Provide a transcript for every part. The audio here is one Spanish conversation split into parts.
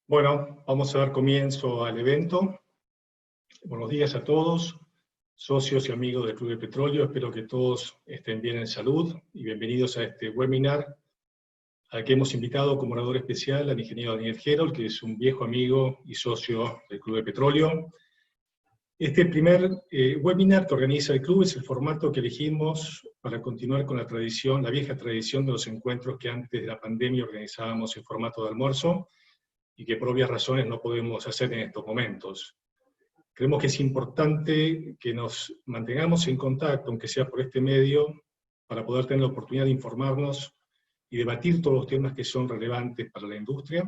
Bueno, vamos a dar comienzo al evento. Buenos días a todos, socios y amigos del Club de Petróleo. Espero que todos estén bien en salud y bienvenidos a este webinar al que hemos invitado como orador especial al ingeniero Daniel Gerold, que es un viejo amigo y socio del Club de Petróleo. Este primer webinar que organiza el club es el formato que elegimos para continuar con la tradición, la vieja tradición de los encuentros que antes de la pandemia organizábamos en formato de almuerzo, y que por obvias razones no podemos hacer en estos momentos. Creemos que es importante que nos mantengamos en contacto, aunque sea por este medio, para poder tener la oportunidad de informarnos y debatir todos los temas que son relevantes para la industria.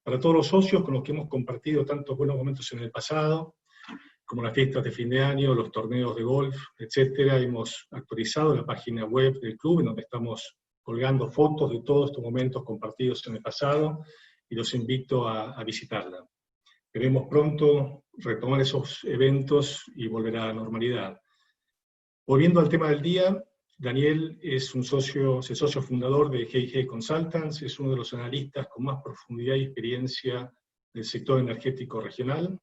Para todos los socios con los que hemos compartido tantos buenos momentos en el pasado, como las fiestas de fin de año, los torneos de golf, etc., hemos actualizado la página web del club, en donde estamos colgando fotos de todos estos momentos compartidos en el pasado, y los invito a visitarla. Queremos pronto retomar esos eventos y volver a la normalidad. Volviendo al tema del día, Daniel es el socio fundador de G&G Consultants, es uno de los analistas con más profundidad y experiencia del sector energético regional.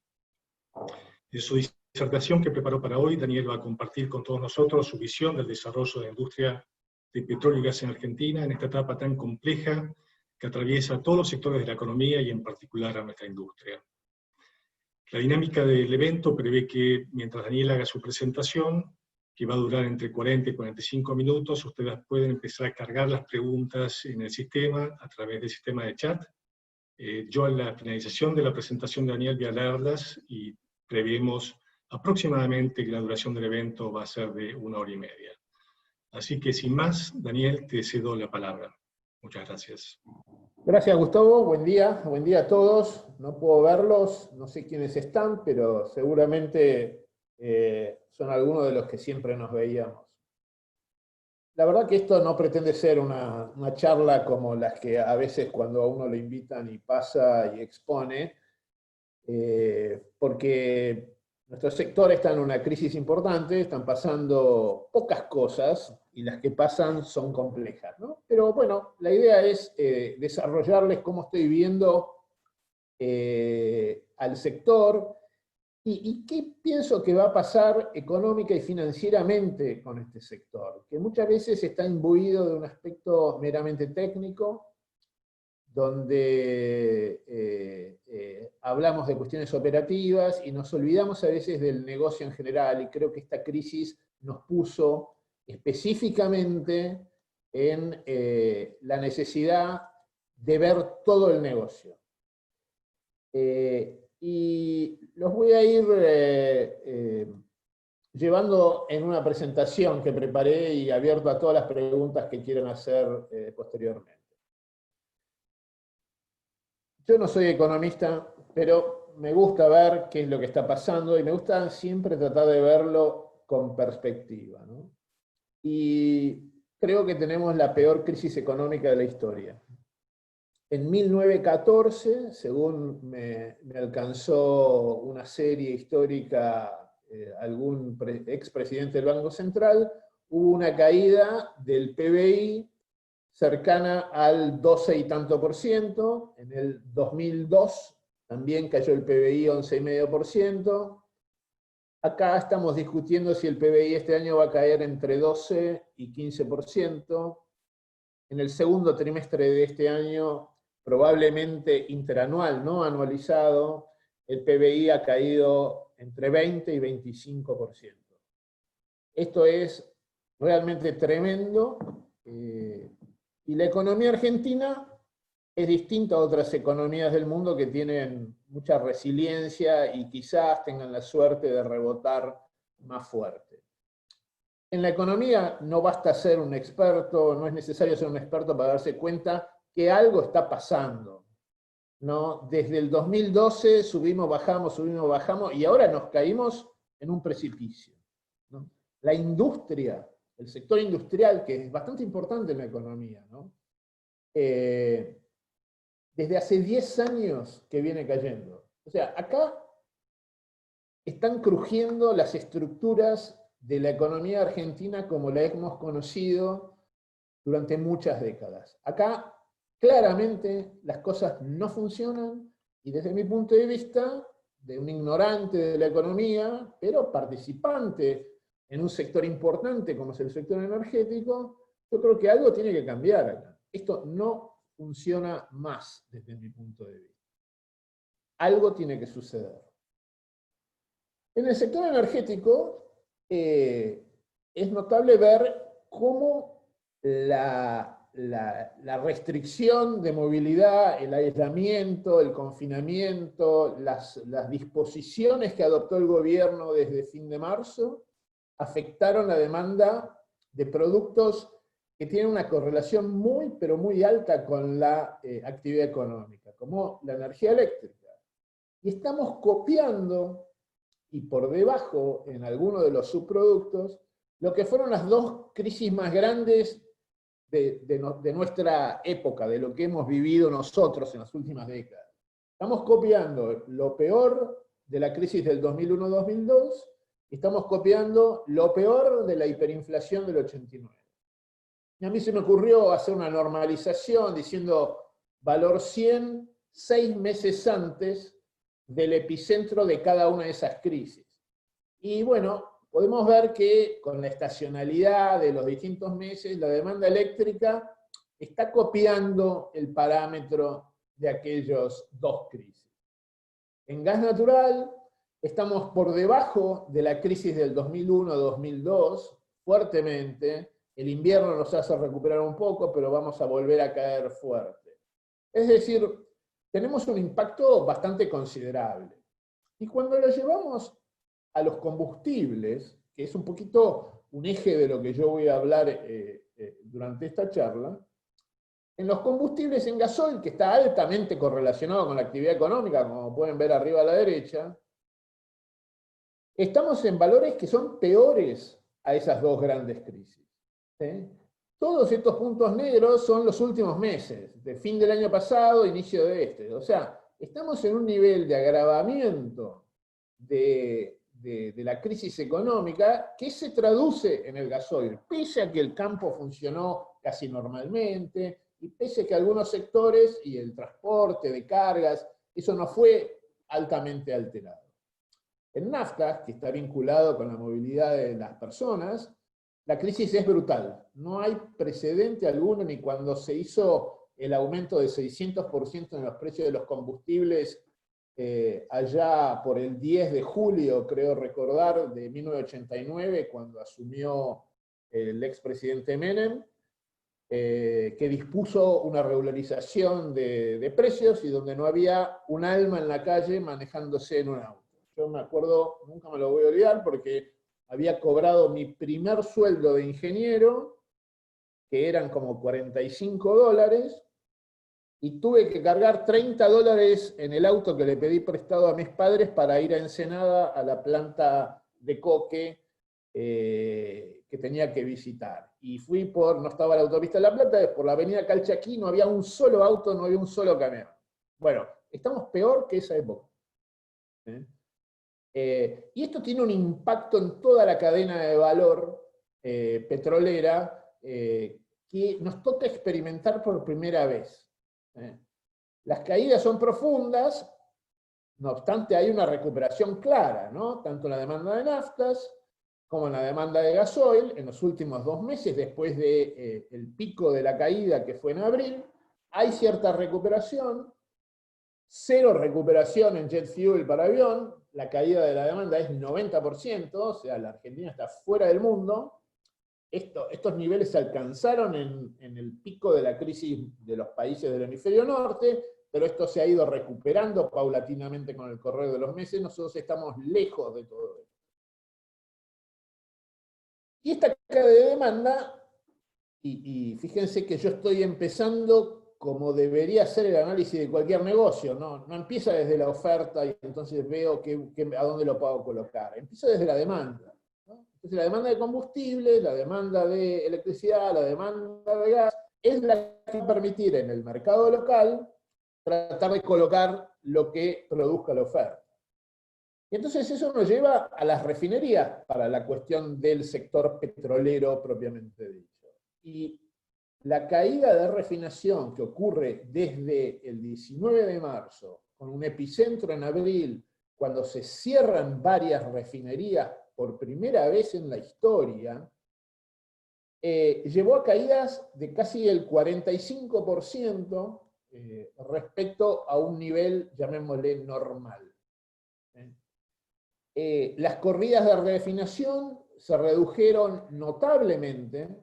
En su disertación que preparó para hoy, Daniel va a compartir con todos nosotros su visión del desarrollo de la industria de petróleo y gas en Argentina en esta etapa tan compleja que atraviesa todos los sectores de la economía y en particular a nuestra industria. La dinámica del evento prevé que mientras Daniel haga su presentación, que va a durar entre 40 y 45 minutos, ustedes pueden empezar a cargar las preguntas en el sistema a través del sistema de chat. Yo a la finalización de la presentación de Daniel voy a leerlas y prevemos aproximadamente que la duración del evento va a ser de 1 hora y media. Así que sin más, Daniel, te cedo la palabra. Muchas gracias. Gracias, Gustavo. Buen día a todos. No puedo verlos, no sé quiénes están, pero seguramente son algunos de los que siempre nos veíamos. La verdad que esto no pretende ser una charla como las que a veces cuando a uno lo invitan y pasa y expone, porque nuestro sector está en una crisis importante, están pasando pocas cosas, y las que pasan son complejas, ¿no? Pero bueno, la idea es desarrollarles cómo estoy viendo al sector y qué pienso que va a pasar económica y financieramente con este sector, que muchas veces está imbuido de un aspecto meramente técnico, donde hablamos de cuestiones operativas y nos olvidamos a veces del negocio en general, y creo que esta crisis nos puso específicamente en la necesidad de ver todo el negocio. Y los voy a ir llevando en una presentación que preparé y abierto a todas las preguntas que quieran hacer posteriormente. Yo no soy economista, pero me gusta ver qué es lo que está pasando y me gusta siempre tratar de verlo con perspectiva, ¿no? Y creo que tenemos la peor crisis económica de la historia. En 1914, según me alcanzó una serie histórica, algún expresidente del Banco Central, hubo una caída del PBI cercana al 12 y tanto por ciento. En el 2002 también cayó el PBI 11,5%. Acá estamos discutiendo si el PBI este año va a caer entre 12 y 15%. En el segundo trimestre de este año, probablemente interanual, no anualizado, el PBI ha caído entre 20 y 25%. Esto es realmente tremendo. Y la economía argentina es distinta a otras economías del mundo que tienen mucha resiliencia y quizás tengan la suerte de rebotar más fuerte. En la economía no basta ser un experto, no es necesario ser un experto para darse cuenta que algo está pasando, ¿no? Desde el 2012 subimos, bajamos, y ahora nos caímos en un precipicio, ¿no? La industria, el sector industrial, que es bastante importante en la economía, ¿no? Desde hace 10 años que viene cayendo. O sea, acá están crujiendo las estructuras de la economía argentina como la hemos conocido durante muchas décadas. Acá claramente las cosas no funcionan y desde mi punto de vista, de un ignorante de la economía, pero participante en un sector importante como es el sector energético, yo creo que algo tiene que cambiar acá. Esto no funciona más desde mi punto de vista. Algo tiene que suceder. En el sector energético es notable ver cómo la restricción de movilidad, el aislamiento, el confinamiento, las disposiciones que adoptó el gobierno desde fin de marzo afectaron la demanda de productos que tienen una correlación muy, pero muy alta con la actividad económica, como la energía eléctrica. Y estamos copiando, y por debajo, en algunos de los subproductos, lo que fueron las dos crisis más grandes de nuestra época, de lo que hemos vivido nosotros en las últimas décadas. Estamos copiando lo peor de la crisis del 2001-2002, y estamos copiando lo peor de la hiperinflación del 89. Y a mí se me ocurrió hacer una normalización diciendo valor 100, 6 meses antes del epicentro de cada una de esas crisis. Y bueno, podemos ver que con la estacionalidad de los distintos meses, la demanda eléctrica está copiando el parámetro de aquellos dos crisis. En gas natural estamos por debajo de la crisis del 2001-2002, fuertemente. El invierno nos hace recuperar un poco, pero vamos a volver a caer fuerte. Es decir, tenemos un impacto bastante considerable. Y cuando lo llevamos a los combustibles, que es un poquito un eje de lo que yo voy a hablar durante esta charla, en los combustibles en gasoil, que está altamente correlacionado con la actividad económica, como pueden ver arriba a la derecha, estamos en valores que son peores a esas dos grandes crisis. ¿Sí? Todos estos puntos negros son los últimos meses, de fin del año pasado, inicio de este. O sea, estamos en un nivel de agravamiento de la crisis económica que se traduce en el gasoil, pese a que el campo funcionó casi normalmente, y pese a que algunos sectores, y el transporte de cargas, eso no fue altamente alterado. En nafta, que está vinculado con la movilidad de las personas, la crisis es brutal. No hay precedente alguno, ni cuando se hizo el aumento de 600% en los precios de los combustibles allá por el 10 de julio, creo recordar, de 1989, cuando asumió el expresidente Menem, que dispuso una regularización de precios y donde no había un alma en la calle manejándose en un auto. Yo me acuerdo, nunca me lo voy a olvidar, porque había cobrado mi primer sueldo de ingeniero, que eran como $45, y tuve que cargar $30 en el auto que le pedí prestado a mis padres para ir a Ensenada a la planta de coque que tenía que visitar. Y fui no estaba la autopista de La Plata, por la avenida Calchaquí, no había un solo auto, no había un solo camión. Bueno, estamos peor que esa época. Y esto tiene un impacto en toda la cadena de valor petrolera que nos toca experimentar por primera vez. Las caídas son profundas, no obstante hay una recuperación clara, ¿no? Tanto en la demanda de naftas como en la demanda de gasoil. En los últimos 2 meses, después del pico de la caída que fue en abril, hay cierta recuperación. Cero recuperación en jet fuel para avión, la caída de la demanda es 90%, o sea, la Argentina está fuera del mundo. Estos niveles se alcanzaron en el pico de la crisis de los países del hemisferio norte, pero esto se ha ido recuperando paulatinamente con el correr de los meses. Nosotros estamos lejos de todo esto. Y esta caída de demanda, y fíjense que yo estoy empezando como debería ser el análisis de cualquier negocio, no empieza desde la oferta y entonces veo a dónde lo puedo colocar. Empieza desde la demanda. ¿No? Entonces la demanda de combustible, la demanda de electricidad, la demanda de gas, es la que va a permitir en el mercado local tratar de colocar lo que produzca la oferta. Y entonces eso nos lleva a las refinerías para la cuestión del sector petrolero propiamente dicho. Y la caída de refinación que ocurre desde el 19 de marzo, con un epicentro en abril, cuando se cierran varias refinerías por primera vez en la historia, llevó a caídas de casi el 45% respecto a un nivel, llamémosle, normal. Las corridas de refinación se redujeron notablemente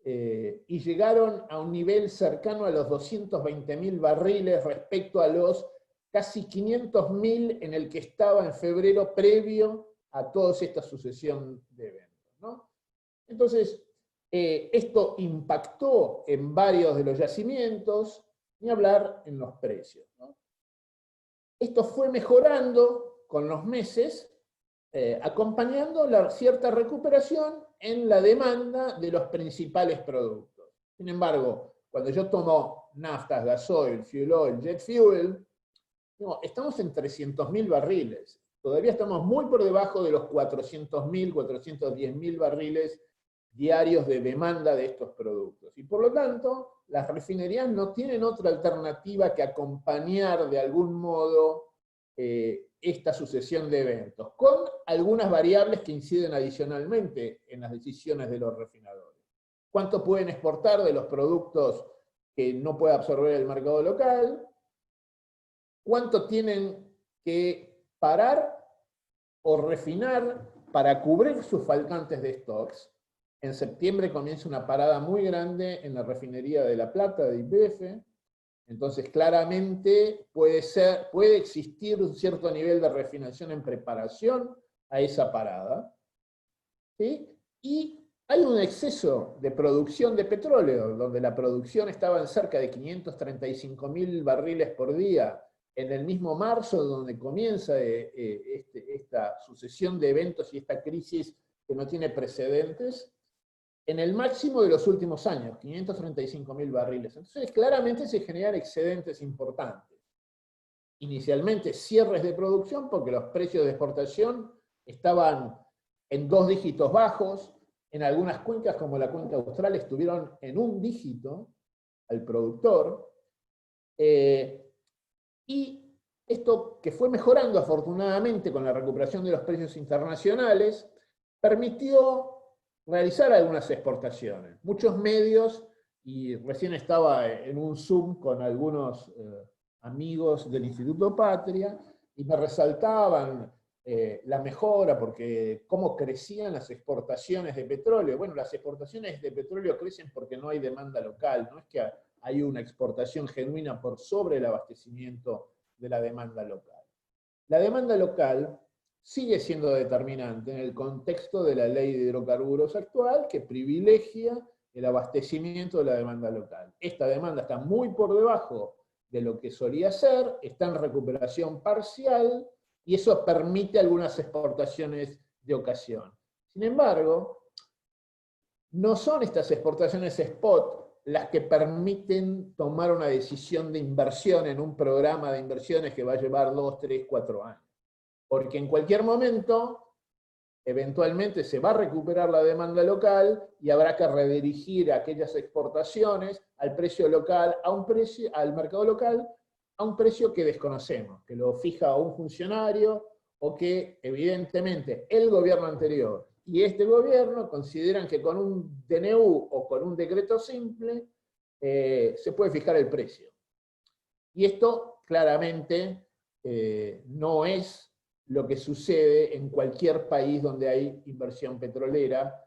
y llegaron a un nivel cercano a los 220.000 barriles respecto a los casi 500.000 en el que estaba en febrero previo a toda esta sucesión de eventos, ¿no? Entonces, esto impactó en varios de los yacimientos, ni hablar en los precios, ¿no? Esto fue mejorando con los meses, acompañando la cierta recuperación en la demanda de los principales productos. Sin embargo, cuando yo tomo naftas, gasoil, fuel oil, jet fuel, no, estamos en 300.000 barriles. Todavía estamos muy por debajo de los 400.000, 410.000 barriles diarios de demanda de estos productos. Y por lo tanto, las refinerías no tienen otra alternativa que acompañar de algún modo esta sucesión de eventos, con algunas variables que inciden adicionalmente en las decisiones de los refinadores. ¿Cuánto pueden exportar de los productos que no puede absorber el mercado local? ¿Cuánto tienen que parar o refinar para cubrir sus faltantes de stocks? En septiembre comienza una parada muy grande en la refinería de La Plata, de YPF. Entonces, claramente puede existir un cierto nivel de refinación en preparación a esa parada. ¿Sí? Y hay un exceso de producción de petróleo, donde la producción estaba en cerca de 535.000 barriles por día en el mismo marzo, donde comienza esta sucesión de eventos y esta crisis que no tiene precedentes, en el máximo de los últimos años, 535.000 barriles. Entonces, claramente se generan excedentes importantes. Inicialmente, cierres de producción, porque los precios de exportación estaban en 2 dígitos bajos. En algunas cuencas, como la cuenca austral, estuvieron en 1 dígito al productor. Y esto, que fue mejorando afortunadamente con la recuperación de los precios internacionales, permitió realizar algunas exportaciones. Muchos medios, y recién estaba en un Zoom con algunos amigos del Instituto Patria, y me resaltaban la mejora, porque cómo crecían las exportaciones de petróleo. Bueno, las exportaciones de petróleo crecen porque no hay demanda local, no es que hay una exportación genuina por sobre el abastecimiento de la demanda local. La demanda local sigue siendo determinante en el contexto de la ley de hidrocarburos actual, que privilegia el abastecimiento de la demanda local. Esta demanda está muy por debajo de lo que solía ser, está en recuperación parcial, y eso permite algunas exportaciones de ocasión. Sin embargo, no son estas exportaciones spot las que permiten tomar una decisión de inversión en un programa de inversiones que va a llevar 2, 3, 4 años. Porque en cualquier momento, eventualmente se va a recuperar la demanda local y habrá que redirigir aquellas exportaciones al precio local, al mercado local, a un precio que desconocemos, que lo fija un funcionario o que evidentemente el gobierno anterior y este gobierno consideran que con un DNU o con un decreto simple se puede fijar el precio. Y esto claramente no es lo que sucede en cualquier país donde hay inversión petrolera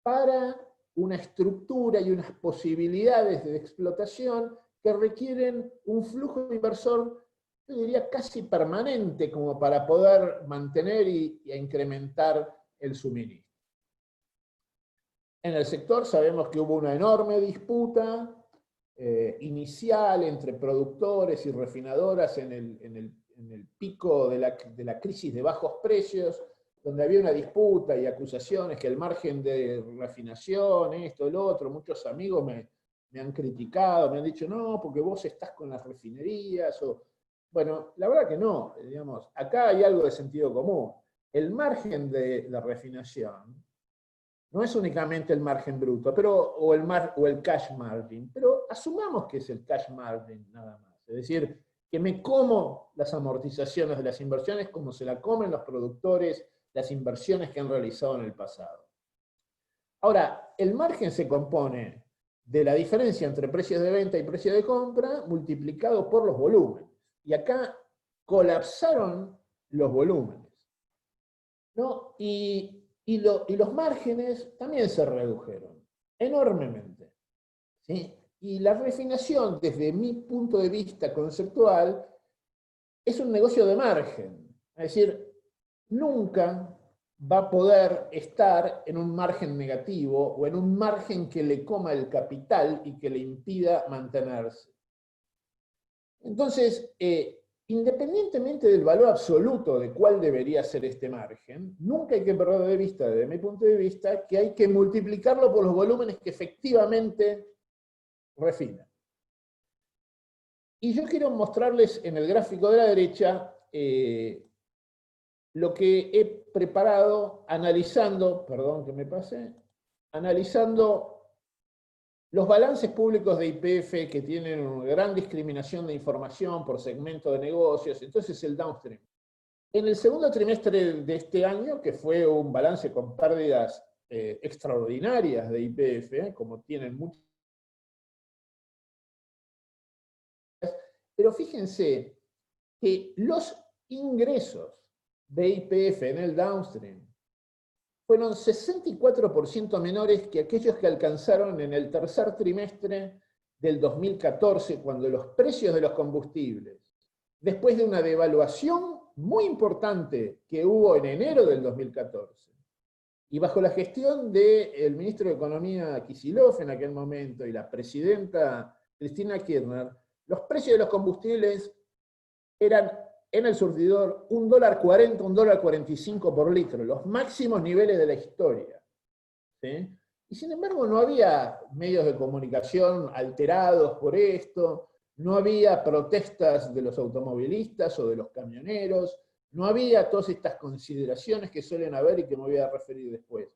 para una estructura y unas posibilidades de explotación que requieren un flujo de inversor, yo diría casi permanente, como para poder mantener e incrementar el suministro. En el sector sabemos que hubo una enorme disputa inicial entre productores y refinadoras en el pico de la crisis de bajos precios, donde había una disputa y acusaciones que el margen de refinación, esto, lo otro, muchos amigos me han criticado, me han dicho, no, porque vos estás con las refinerías, bueno, la verdad que no, digamos, acá hay algo de sentido común. El margen de la refinación no es únicamente el margen bruto, o el cash margin, pero asumamos que es el cash margin nada más. Es decir, que me como las amortizaciones de las inversiones como se la comen los productores, las inversiones que han realizado en el pasado. Ahora, el margen se compone de la diferencia entre precios de venta y precios de compra multiplicado por los volúmenes. Y acá colapsaron los volúmenes, ¿no? Y los márgenes también se redujeron enormemente, ¿sí? Y la refinación, desde mi punto de vista conceptual, es un negocio de margen. Es decir, nunca va a poder estar en un margen negativo o en un margen que le coma el capital y que le impida mantenerse. Entonces, independientemente del valor absoluto de cuál debería ser este margen, nunca hay que perder de vista, desde mi punto de vista, que hay que multiplicarlo por los volúmenes que efectivamente refinan. Y yo quiero mostrarles en el gráfico de la derecha lo que he preparado analizando, perdón que me pasé, analizando los balances públicos de YPF que tienen una gran discriminación de información por segmento de negocios, entonces el downstream. En el segundo trimestre de este año, que fue un balance con pérdidas extraordinarias de YPF, como tienen muchos, pero fíjense que los ingresos de YPF en el downstream fueron 64% menores que aquellos que alcanzaron en el tercer trimestre del 2014, cuando los precios de los combustibles, después de una devaluación muy importante que hubo en enero del 2014, y bajo la gestión del ministro de Economía Kicillof en aquel momento y la presidenta Cristina Kirchner, los precios de los combustibles eran en el surtidor $1.40, $1.45 por litro, los máximos niveles de la historia, ¿sí? Y sin embargo no había medios de comunicación alterados por esto, no había protestas de los automovilistas o de los camioneros, no había todas estas consideraciones que suelen haber y que me voy a referir después.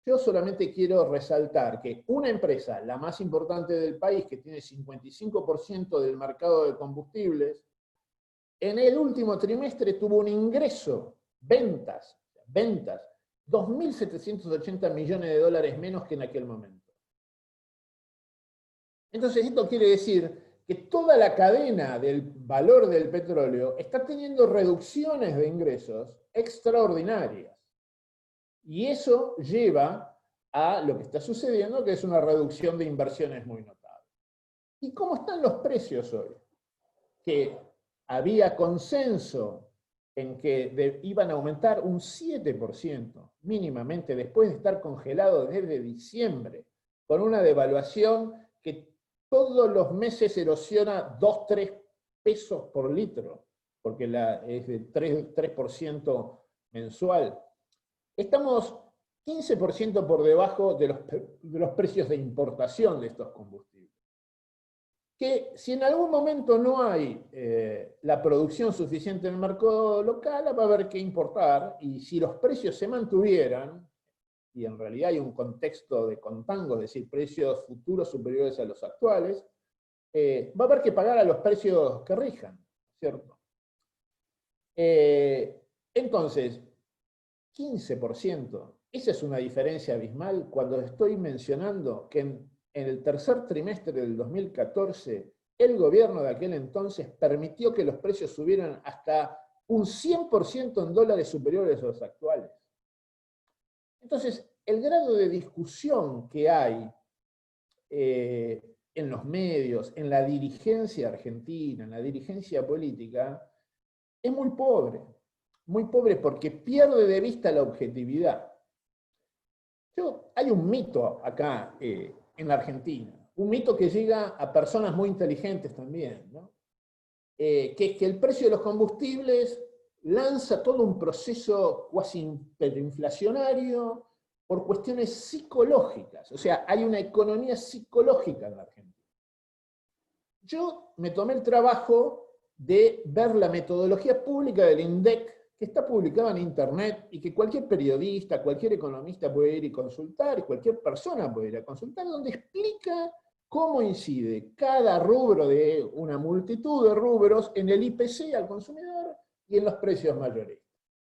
Yo solamente quiero resaltar que una empresa, la más importante del país, que tiene 55% del mercado de combustibles, en el último trimestre tuvo un ingreso, ventas, 2.780 millones de dólares menos que en aquel momento. Entonces esto quiere decir que toda la cadena del valor del petróleo está teniendo reducciones de ingresos extraordinarias. Y eso lleva a lo que está sucediendo, que es una reducción de inversiones muy notable. ¿Y cómo están los precios hoy? Que había consenso en que iban a aumentar un 7% mínimamente después de estar congelado desde diciembre, con una devaluación que todos los meses erosiona 2-3 pesos por litro, porque es de 3% mensual. Estamos 15% por debajo de los precios de importación de estos combustibles. Que si en algún momento no hay la producción suficiente en el mercado local, va a haber que importar, y si los precios se mantuvieran, y en realidad hay un contexto de contango, es decir, precios futuros superiores a los actuales, va a haber que pagar a los precios que rijan, ¿cierto? Entonces, 15%, esa es una diferencia abismal cuando estoy mencionando que en el tercer trimestre del 2014, el gobierno de aquel entonces permitió que los precios subieran hasta un 100% en dólares superiores a los actuales. Entonces, el grado de discusión que hay en los medios, en la dirigencia argentina, en la dirigencia política, es muy pobre porque pierde de vista la objetividad. Hay un mito acá en la Argentina, un mito que llega a personas muy inteligentes también, ¿no? Que es que el precio de los combustibles lanza todo un proceso cuasi hiperinflacionario por cuestiones psicológicas. O sea, hay una economía psicológica en la Argentina. Yo me tomé el trabajo de ver la metodología pública del INDEC que está publicado en Internet y que cualquier periodista, cualquier economista puede ir y consultar, y cualquier persona puede ir a consultar, donde explica cómo incide cada rubro de una multitud de rubros en el IPC al consumidor y en los precios mayoristas.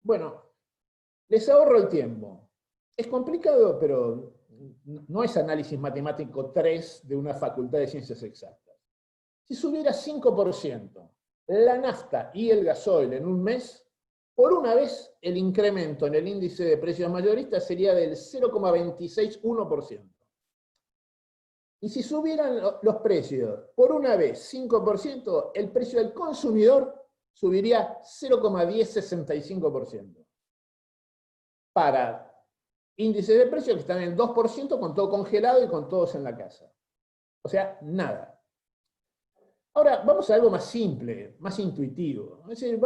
Bueno, les ahorro el tiempo. Es complicado, pero no es análisis matemático 3 de una facultad de ciencias exactas. Si subiera 5% la nafta y el gasoil en un mes, por una vez el incremento en el índice de precios mayoristas sería del 0,261%. Y si subieran los precios por una vez 5%, el precio del consumidor subiría 0,1065%. Para índices de precios que están en 2% con todo congelado y con todos en la casa. O sea, nada. Ahora, vamos a algo más simple, más intuitivo. Es decir,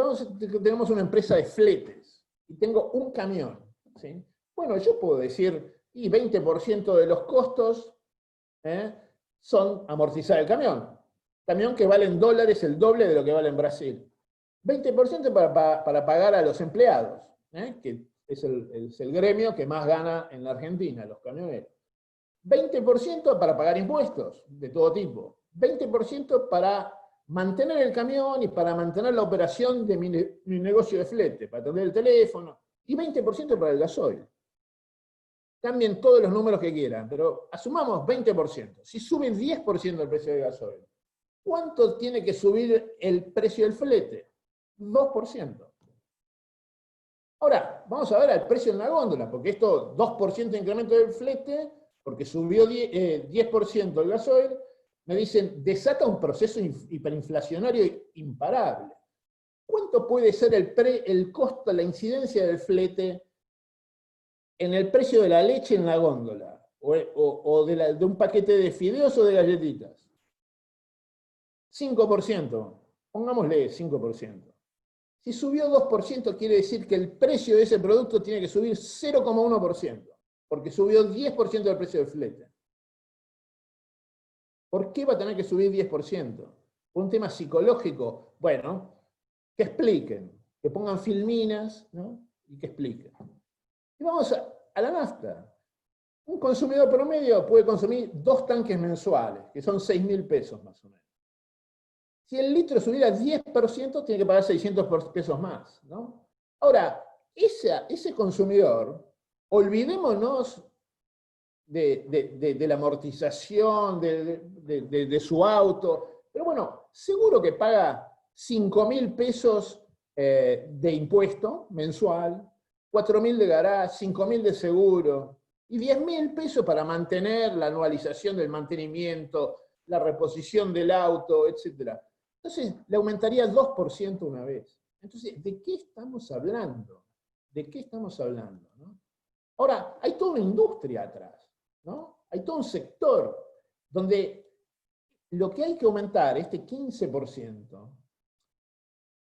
tenemos una empresa de fletes y tengo un camión, ¿sí? Bueno, yo puedo decir, y 20% de los costos son amortizar el camión. Camión que vale en dólares el doble de lo que vale en Brasil. 20% para pagar a los empleados, que es el gremio que más gana en la Argentina, los camioneros. 20% para pagar impuestos de todo tipo. 20% para mantener el camión y para mantener la operación de mi negocio de flete, para atender el teléfono, y 20% para el gasoil. Cambien todos los números que quieran, pero asumamos 20%. Si sube 10% el precio del gasoil, ¿cuánto tiene que subir el precio del flete? 2%. Ahora, vamos a ver el precio en la góndola, porque esto, 2% de incremento del flete, porque subió 10% el gasoil, me dicen, desata un proceso hiperinflacionario imparable. ¿Cuánto puede ser el costo, la incidencia del flete en el precio de la leche en la góndola? O de un paquete de fideos o de galletitas. 5%. Pongámosle 5%. Si subió 2%, quiere decir que el precio de ese producto tiene que subir 0,1%, porque subió 10% del precio del flete. ¿Por qué va a tener que subir 10%? ¿Un tema psicológico? Bueno, que expliquen, que pongan filminas, ¿no? Y que expliquen. Y vamos a la nafta. Un consumidor promedio puede consumir 2 tanques mensuales, que son 6.000 pesos más o menos. Si el litro subiera 10%, tiene que pagar 600 pesos más, ¿no? Ahora, ese consumidor, olvidémonos de la amortización, de su auto, pero bueno, seguro que paga 5.000 pesos de impuesto mensual, 4.000 de garage, 5.000 de seguro, y 10.000 pesos para mantener la anualización del mantenimiento, la reposición del auto, etc. Entonces, le aumentaría 2% una vez. Entonces, ¿de qué estamos hablando? ¿De qué estamos hablando? ¿No? Ahora, hay toda una industria atrás, ¿no? Hay todo un sector donde lo que hay que aumentar, este 15%,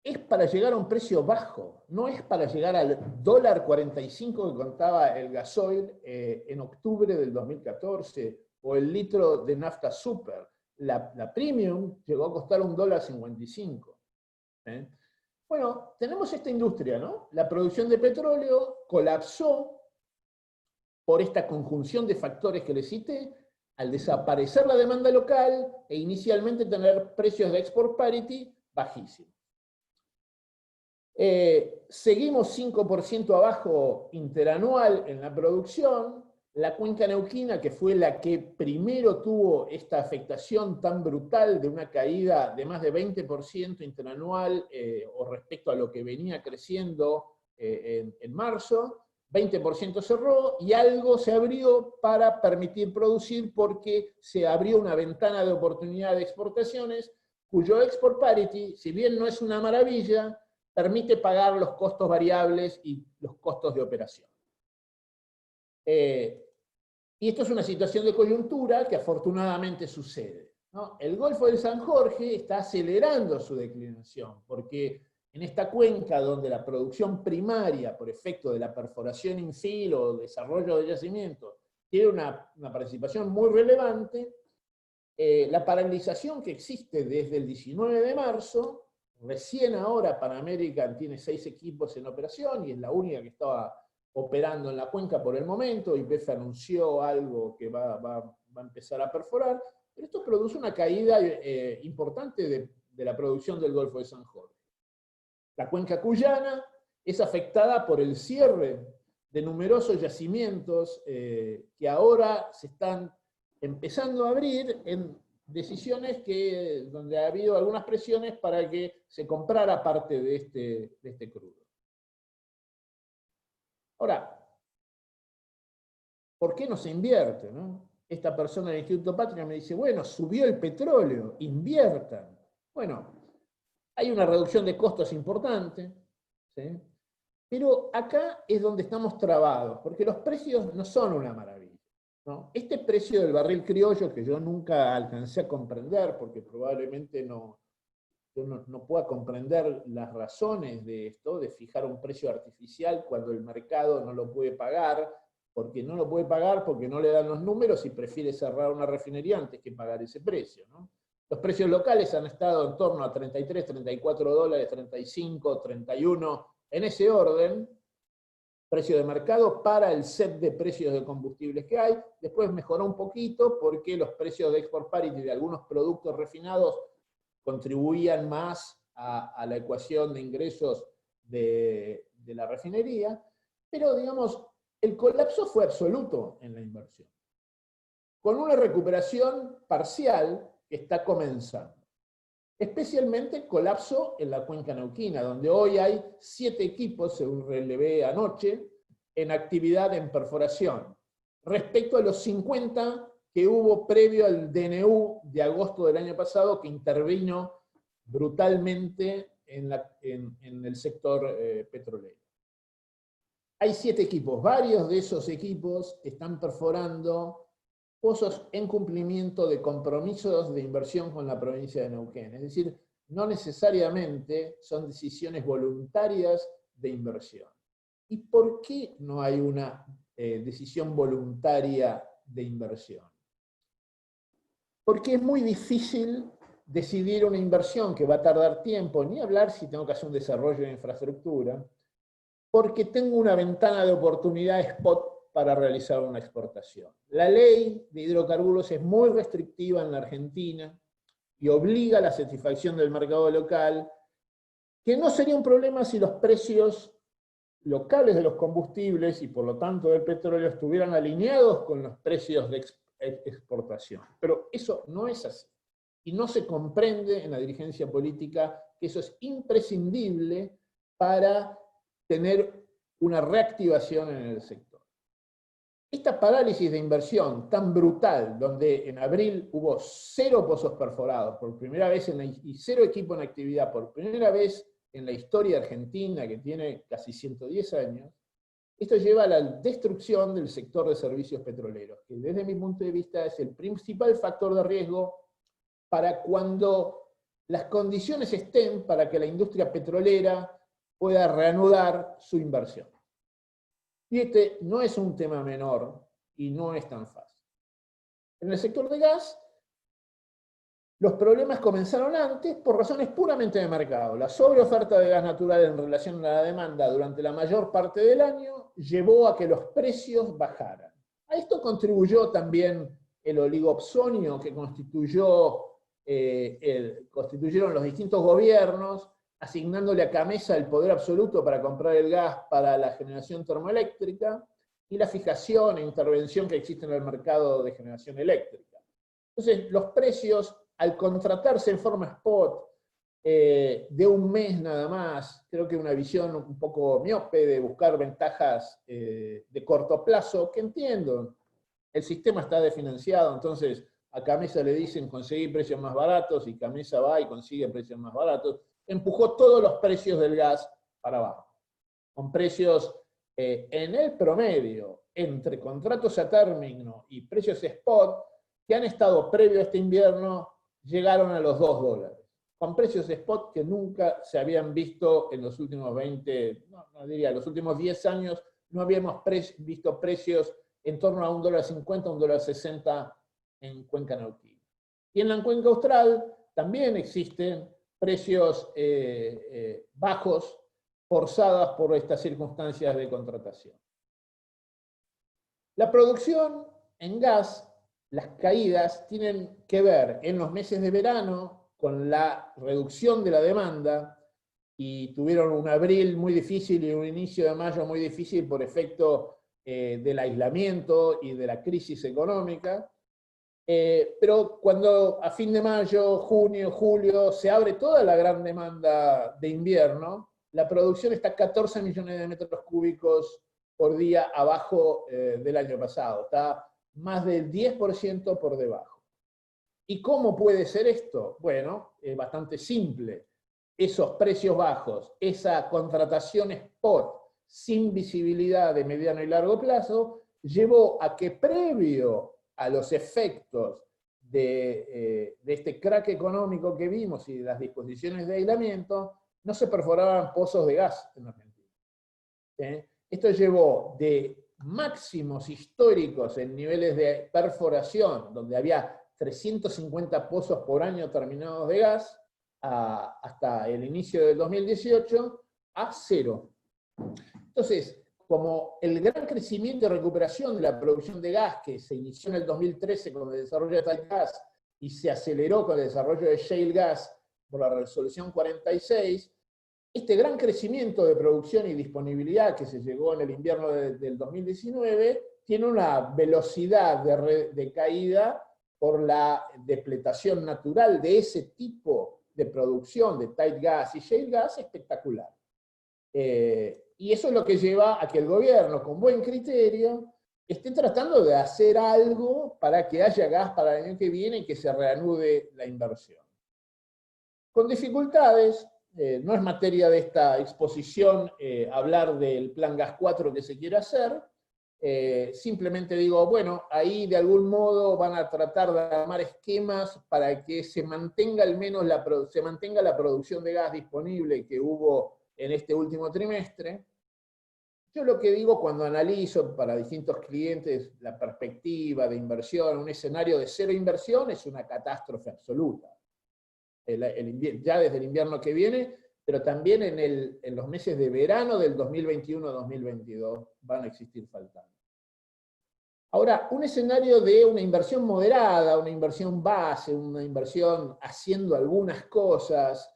es para llegar a un precio bajo, no es para llegar al $1.45 que contaba el gasoil en octubre del 2014, o el litro de nafta super. La premium llegó a costar $1.55. Bueno, tenemos esta industria, ¿no? La producción de petróleo colapsó por esta conjunción de factores que les cité, al desaparecer la demanda local e inicialmente tener precios de export parity bajísimos. Seguimos 5% abajo interanual en la producción. La cuenca neuquina, que fue la que primero tuvo esta afectación tan brutal de una caída de más de 20% interanual o respecto a lo que venía creciendo en marzo, 20% cerró y algo se abrió para permitir producir porque se abrió una ventana de oportunidad de exportaciones cuyo export parity, si bien no es una maravilla, permite pagar los costos variables y los costos de operación. Y esto es una situación de coyuntura que afortunadamente sucede, ¿no? El Golfo de San Jorge está acelerando su declinación, porque en esta cuenca donde la producción primaria, por efecto de la perforación infill o desarrollo de yacimientos, tiene una participación muy relevante, la paralización que existe desde el 19 de marzo Recién ahora Pan American tiene 6 equipos en operación y es la única que estaba operando en la cuenca por el momento. YPF anunció algo que va a empezar a perforar, pero esto produce una caída importante de la producción del Golfo de San Jorge. La cuenca cuyana es afectada por el cierre de numerosos yacimientos que ahora se están empezando a abrir en decisiones donde ha habido algunas presiones para que se comprara parte de este crudo. Ahora, ¿por qué no se invierte, no? Esta persona del Instituto Patria me dice, bueno, subió el petróleo, inviertan. Bueno, hay una reducción de costos importante, ¿sí? Pero acá es donde estamos trabados, porque los precios no son una maravilla, ¿no? Este precio del barril criollo, que yo nunca alcancé a comprender, porque probablemente yo no pueda comprender las razones de esto, de fijar un precio artificial cuando el mercado no lo puede pagar, porque no lo puede pagar porque no le dan los números y prefiere cerrar una refinería antes que pagar ese precio, ¿no? Los precios locales han estado en torno a 33, 34 dólares, 35, 31, en ese orden, precio de mercado para el set de precios de combustibles que hay. Después mejoró un poquito porque los precios de export parity de algunos productos refinados contribuían más a la ecuación de ingresos de la refinería, pero digamos, el colapso fue absoluto en la inversión, con una recuperación parcial que está comenzando. Especialmente el colapso en la cuenca neuquina, donde hoy hay 7 equipos, según relevé anoche, en actividad en perforación, respecto a los 50 que hubo previo al DNU de agosto del año pasado, que intervino brutalmente en el sector petrolero. Hay 7 equipos, varios de esos equipos están perforando pozos en cumplimiento de compromisos de inversión con la provincia de Neuquén. Es decir, no necesariamente son decisiones voluntarias de inversión. ¿Y por qué no hay una decisión voluntaria de inversión? Porque es muy difícil decidir una inversión que va a tardar tiempo, ni hablar si tengo que hacer un desarrollo de infraestructura, porque tengo una ventana de oportunidad spot para realizar una exportación. La ley de hidrocarburos es muy restrictiva en la Argentina y obliga a la satisfacción del mercado local, que no sería un problema si los precios locales de los combustibles y por lo tanto del petróleo estuvieran alineados con los precios de exportación. Pero eso no es así. Y no se comprende en la dirigencia política que eso es imprescindible para tener una reactivación en el sector. Esta parálisis de inversión tan brutal, donde en abril hubo 0 pozos perforados por primera vez y 0 equipos en actividad por primera vez en la historia argentina, que tiene casi 110 años, esto lleva a la destrucción del sector de servicios petroleros, que desde mi punto de vista es el principal factor de riesgo para cuando las condiciones estén para que la industria petrolera pueda reanudar su inversión. Y este no es un tema menor y no es tan fácil. En el sector de gas, los problemas comenzaron antes por razones puramente de mercado. La sobreoferta de gas natural en relación a la demanda durante la mayor parte del año llevó a que los precios bajaran. A esto contribuyó también el oligopsonio que constituyeron los distintos gobiernos, asignándole a Camesa el poder absoluto para comprar el gas para la generación termoeléctrica y la fijación e intervención que existe en el mercado de generación eléctrica. Entonces, los precios, al contratarse en forma spot de un mes nada más, creo que una visión un poco miope de buscar ventajas de corto plazo, que entiendo, el sistema está desfinanciado, entonces a Camesa le dicen conseguir precios más baratos y Camesa va y consigue precios más baratos, empujó todos los precios del gas para abajo, con precios en el promedio entre contratos a término y precios spot que han estado previo a este invierno, llegaron a los $2, con precios spot que nunca se habían visto en los últimos los últimos 10 años, no habíamos visto precios en torno a $1.50, $1.60 en Cuenca Neuquina. Y en la Cuenca Austral también existen precios bajos forzadas por estas circunstancias de contratación. La producción en gas, las caídas tienen que ver en los meses de verano con la reducción de la demanda y tuvieron un abril muy difícil y un inicio de mayo muy difícil por efecto del aislamiento y de la crisis económica. Pero cuando a fin de mayo, junio, julio, se abre toda la gran demanda de invierno, la producción está 14 millones de metros cúbicos por día abajo del año pasado. Está más del 10% por debajo. ¿Y cómo puede ser esto? Bueno, es bastante simple. Esos precios bajos, esa contratación spot sin visibilidad de mediano y largo plazo, llevó a que previo a los efectos de este crack económico que vimos y de las disposiciones de aislamiento, no se perforaban pozos de gas en Argentina. Esto llevó de máximos históricos en niveles de perforación, donde había 350 pozos por año terminados de gas, hasta el inicio del 2018, a cero. Entonces, como el gran crecimiento y recuperación de la producción de gas que se inició en el 2013 con el desarrollo de Tight Gas y se aceleró con el desarrollo de Shale Gas por la resolución 46, este gran crecimiento de producción y disponibilidad que se llegó en el invierno del 2019 tiene una velocidad de caída por la depletación natural de ese tipo de producción de Tight Gas y Shale Gas espectacular. Y eso es lo que lleva a que el gobierno, con buen criterio, esté tratando de hacer algo para que haya gas para el año que viene y que se reanude la inversión. Con dificultades, no es materia de esta exposición hablar del Plan Gas 4 que se quiere hacer, simplemente digo, bueno, ahí de algún modo van a tratar de armar esquemas para que se mantenga al menos la producción de gas disponible que hubo en este último trimestre. Yo lo que digo cuando analizo para distintos clientes la perspectiva de inversión, un escenario de cero inversión es una catástrofe absoluta. Ya desde el invierno que viene, pero también en los meses de verano del 2021-2022 van a existir faltantes. Ahora, un escenario de una inversión moderada, una inversión base, una inversión haciendo algunas cosas,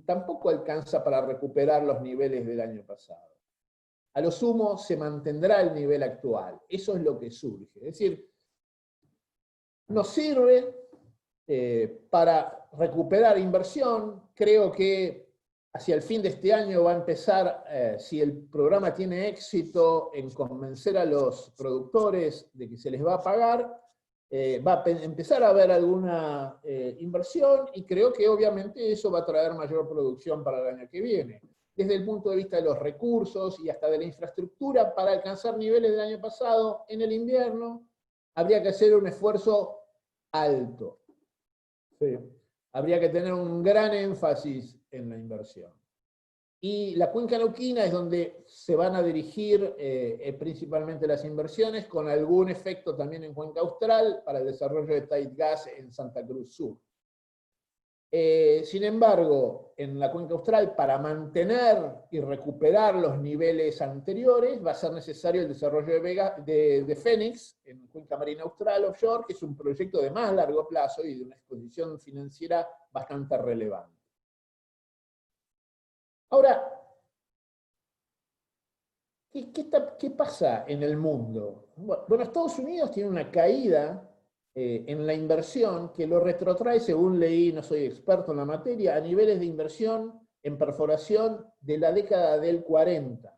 tampoco alcanza para recuperar los niveles del año pasado. A lo sumo se mantendrá el nivel actual. Eso es lo que surge. Es decir, nos sirve para recuperar inversión. Creo que hacia el fin de este año va a empezar, si el programa tiene éxito en convencer a los productores de que se les va a pagar, va a empezar a haber alguna inversión y creo que obviamente eso va a traer mayor producción para el año que viene. Desde el punto de vista de los recursos y hasta de la infraestructura, para alcanzar niveles del año pasado en el invierno, habría que hacer un esfuerzo alto. Sí. Habría que tener un gran énfasis en la inversión. Y la cuenca neuquina es donde se van a dirigir principalmente las inversiones, con algún efecto también en cuenca austral para el desarrollo de Tight Gas en Santa Cruz Sur. Sin embargo, en la cuenca austral, para mantener y recuperar los niveles anteriores, va a ser necesario el desarrollo de Fénix, en cuenca marina austral offshore, que es un proyecto de más largo plazo y de una exposición financiera bastante relevante. Ahora, ¿qué pasa en el mundo? Bueno, Estados Unidos tiene una caída en la inversión que lo retrotrae, según leí, no soy experto en la materia, a niveles de inversión en perforación de la década del 40.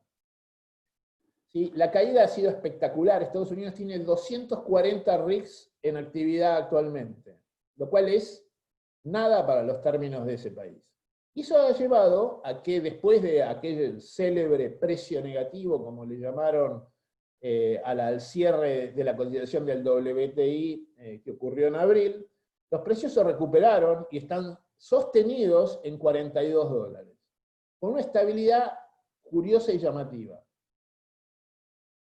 ¿Sí? La caída ha sido espectacular. Estados Unidos tiene 240 rigs en actividad actualmente, lo cual es nada para los términos de ese país. Y eso ha llevado a que después de aquel célebre precio negativo, como le llamaron al cierre de la cotización del WTI que ocurrió en abril, los precios se recuperaron y están sostenidos en $42, con una estabilidad curiosa y llamativa.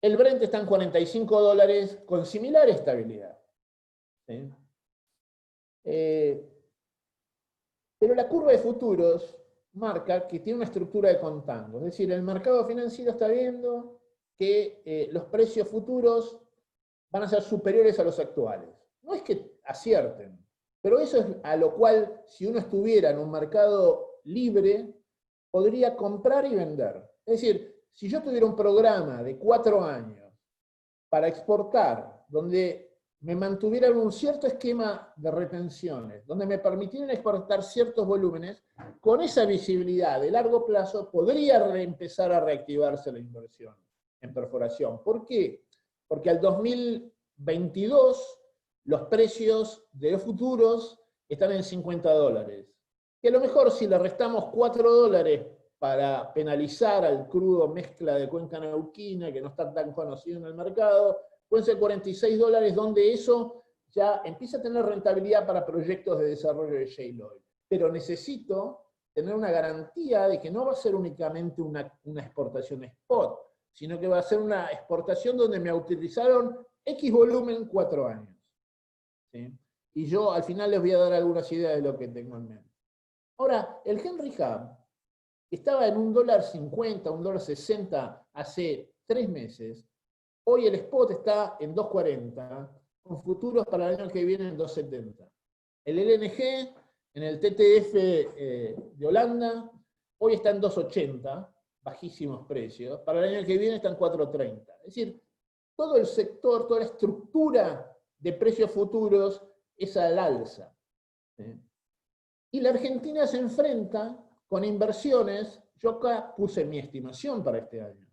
El Brent está en $45 con similar estabilidad. ¿Sí? Pero la curva de futuros marca que tiene una estructura de contango. Es decir, el mercado financiero está viendo que los precios futuros van a ser superiores a los actuales. No es que acierten, pero eso es a lo cual, si uno estuviera en un mercado libre, podría comprar y vender. Es decir, si yo tuviera un programa de 4 años para exportar, donde me mantuvieran un cierto esquema de retenciones, donde me permitieran exportar ciertos volúmenes, con esa visibilidad de largo plazo podría empezar a reactivarse la inversión en perforación. ¿Por qué? Porque al 2022 los precios de los futuros están en $50. Que a lo mejor si le restamos $4 para penalizar al crudo mezcla de cuenca neuquina, que no está tan conocido en el mercado, pueden ser $46, donde eso ya empieza a tener rentabilidad para proyectos de desarrollo de shale oil. Pero necesito tener una garantía de que no va a ser únicamente una exportación spot, sino que va a ser una exportación donde me utilizaron X volumen 4 años. ¿Sí? Y yo al final les voy a dar algunas ideas de lo que tengo en mente. Ahora, el Henry Hub estaba en $1.50, $1.60 hace 3 meses. Hoy el spot está en 2.40, con futuros para el año que viene en 2.70. El LNG en el TTF de Holanda hoy está en 2.80, bajísimos precios. Para el año que viene está en 4.30. Es decir, todo el sector, toda la estructura de precios futuros es al alza. ¿Sí? Y la Argentina se enfrenta con inversiones, yo acá puse mi estimación para este año,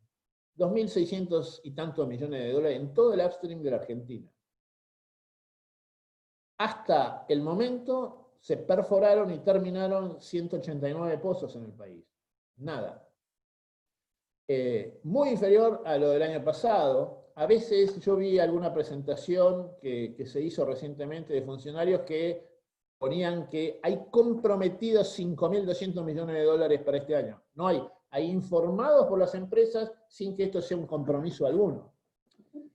2.600 y tantos millones de dólares en todo el upstream de la Argentina. Hasta el momento se perforaron y terminaron 189 pozos en el país. Nada. Muy inferior a lo del año pasado. A veces yo vi alguna presentación que se hizo recientemente de funcionarios que ponían que hay comprometidos 5.200 millones de dólares para este año. No hay. Hay informados por las empresas sin que esto sea un compromiso alguno.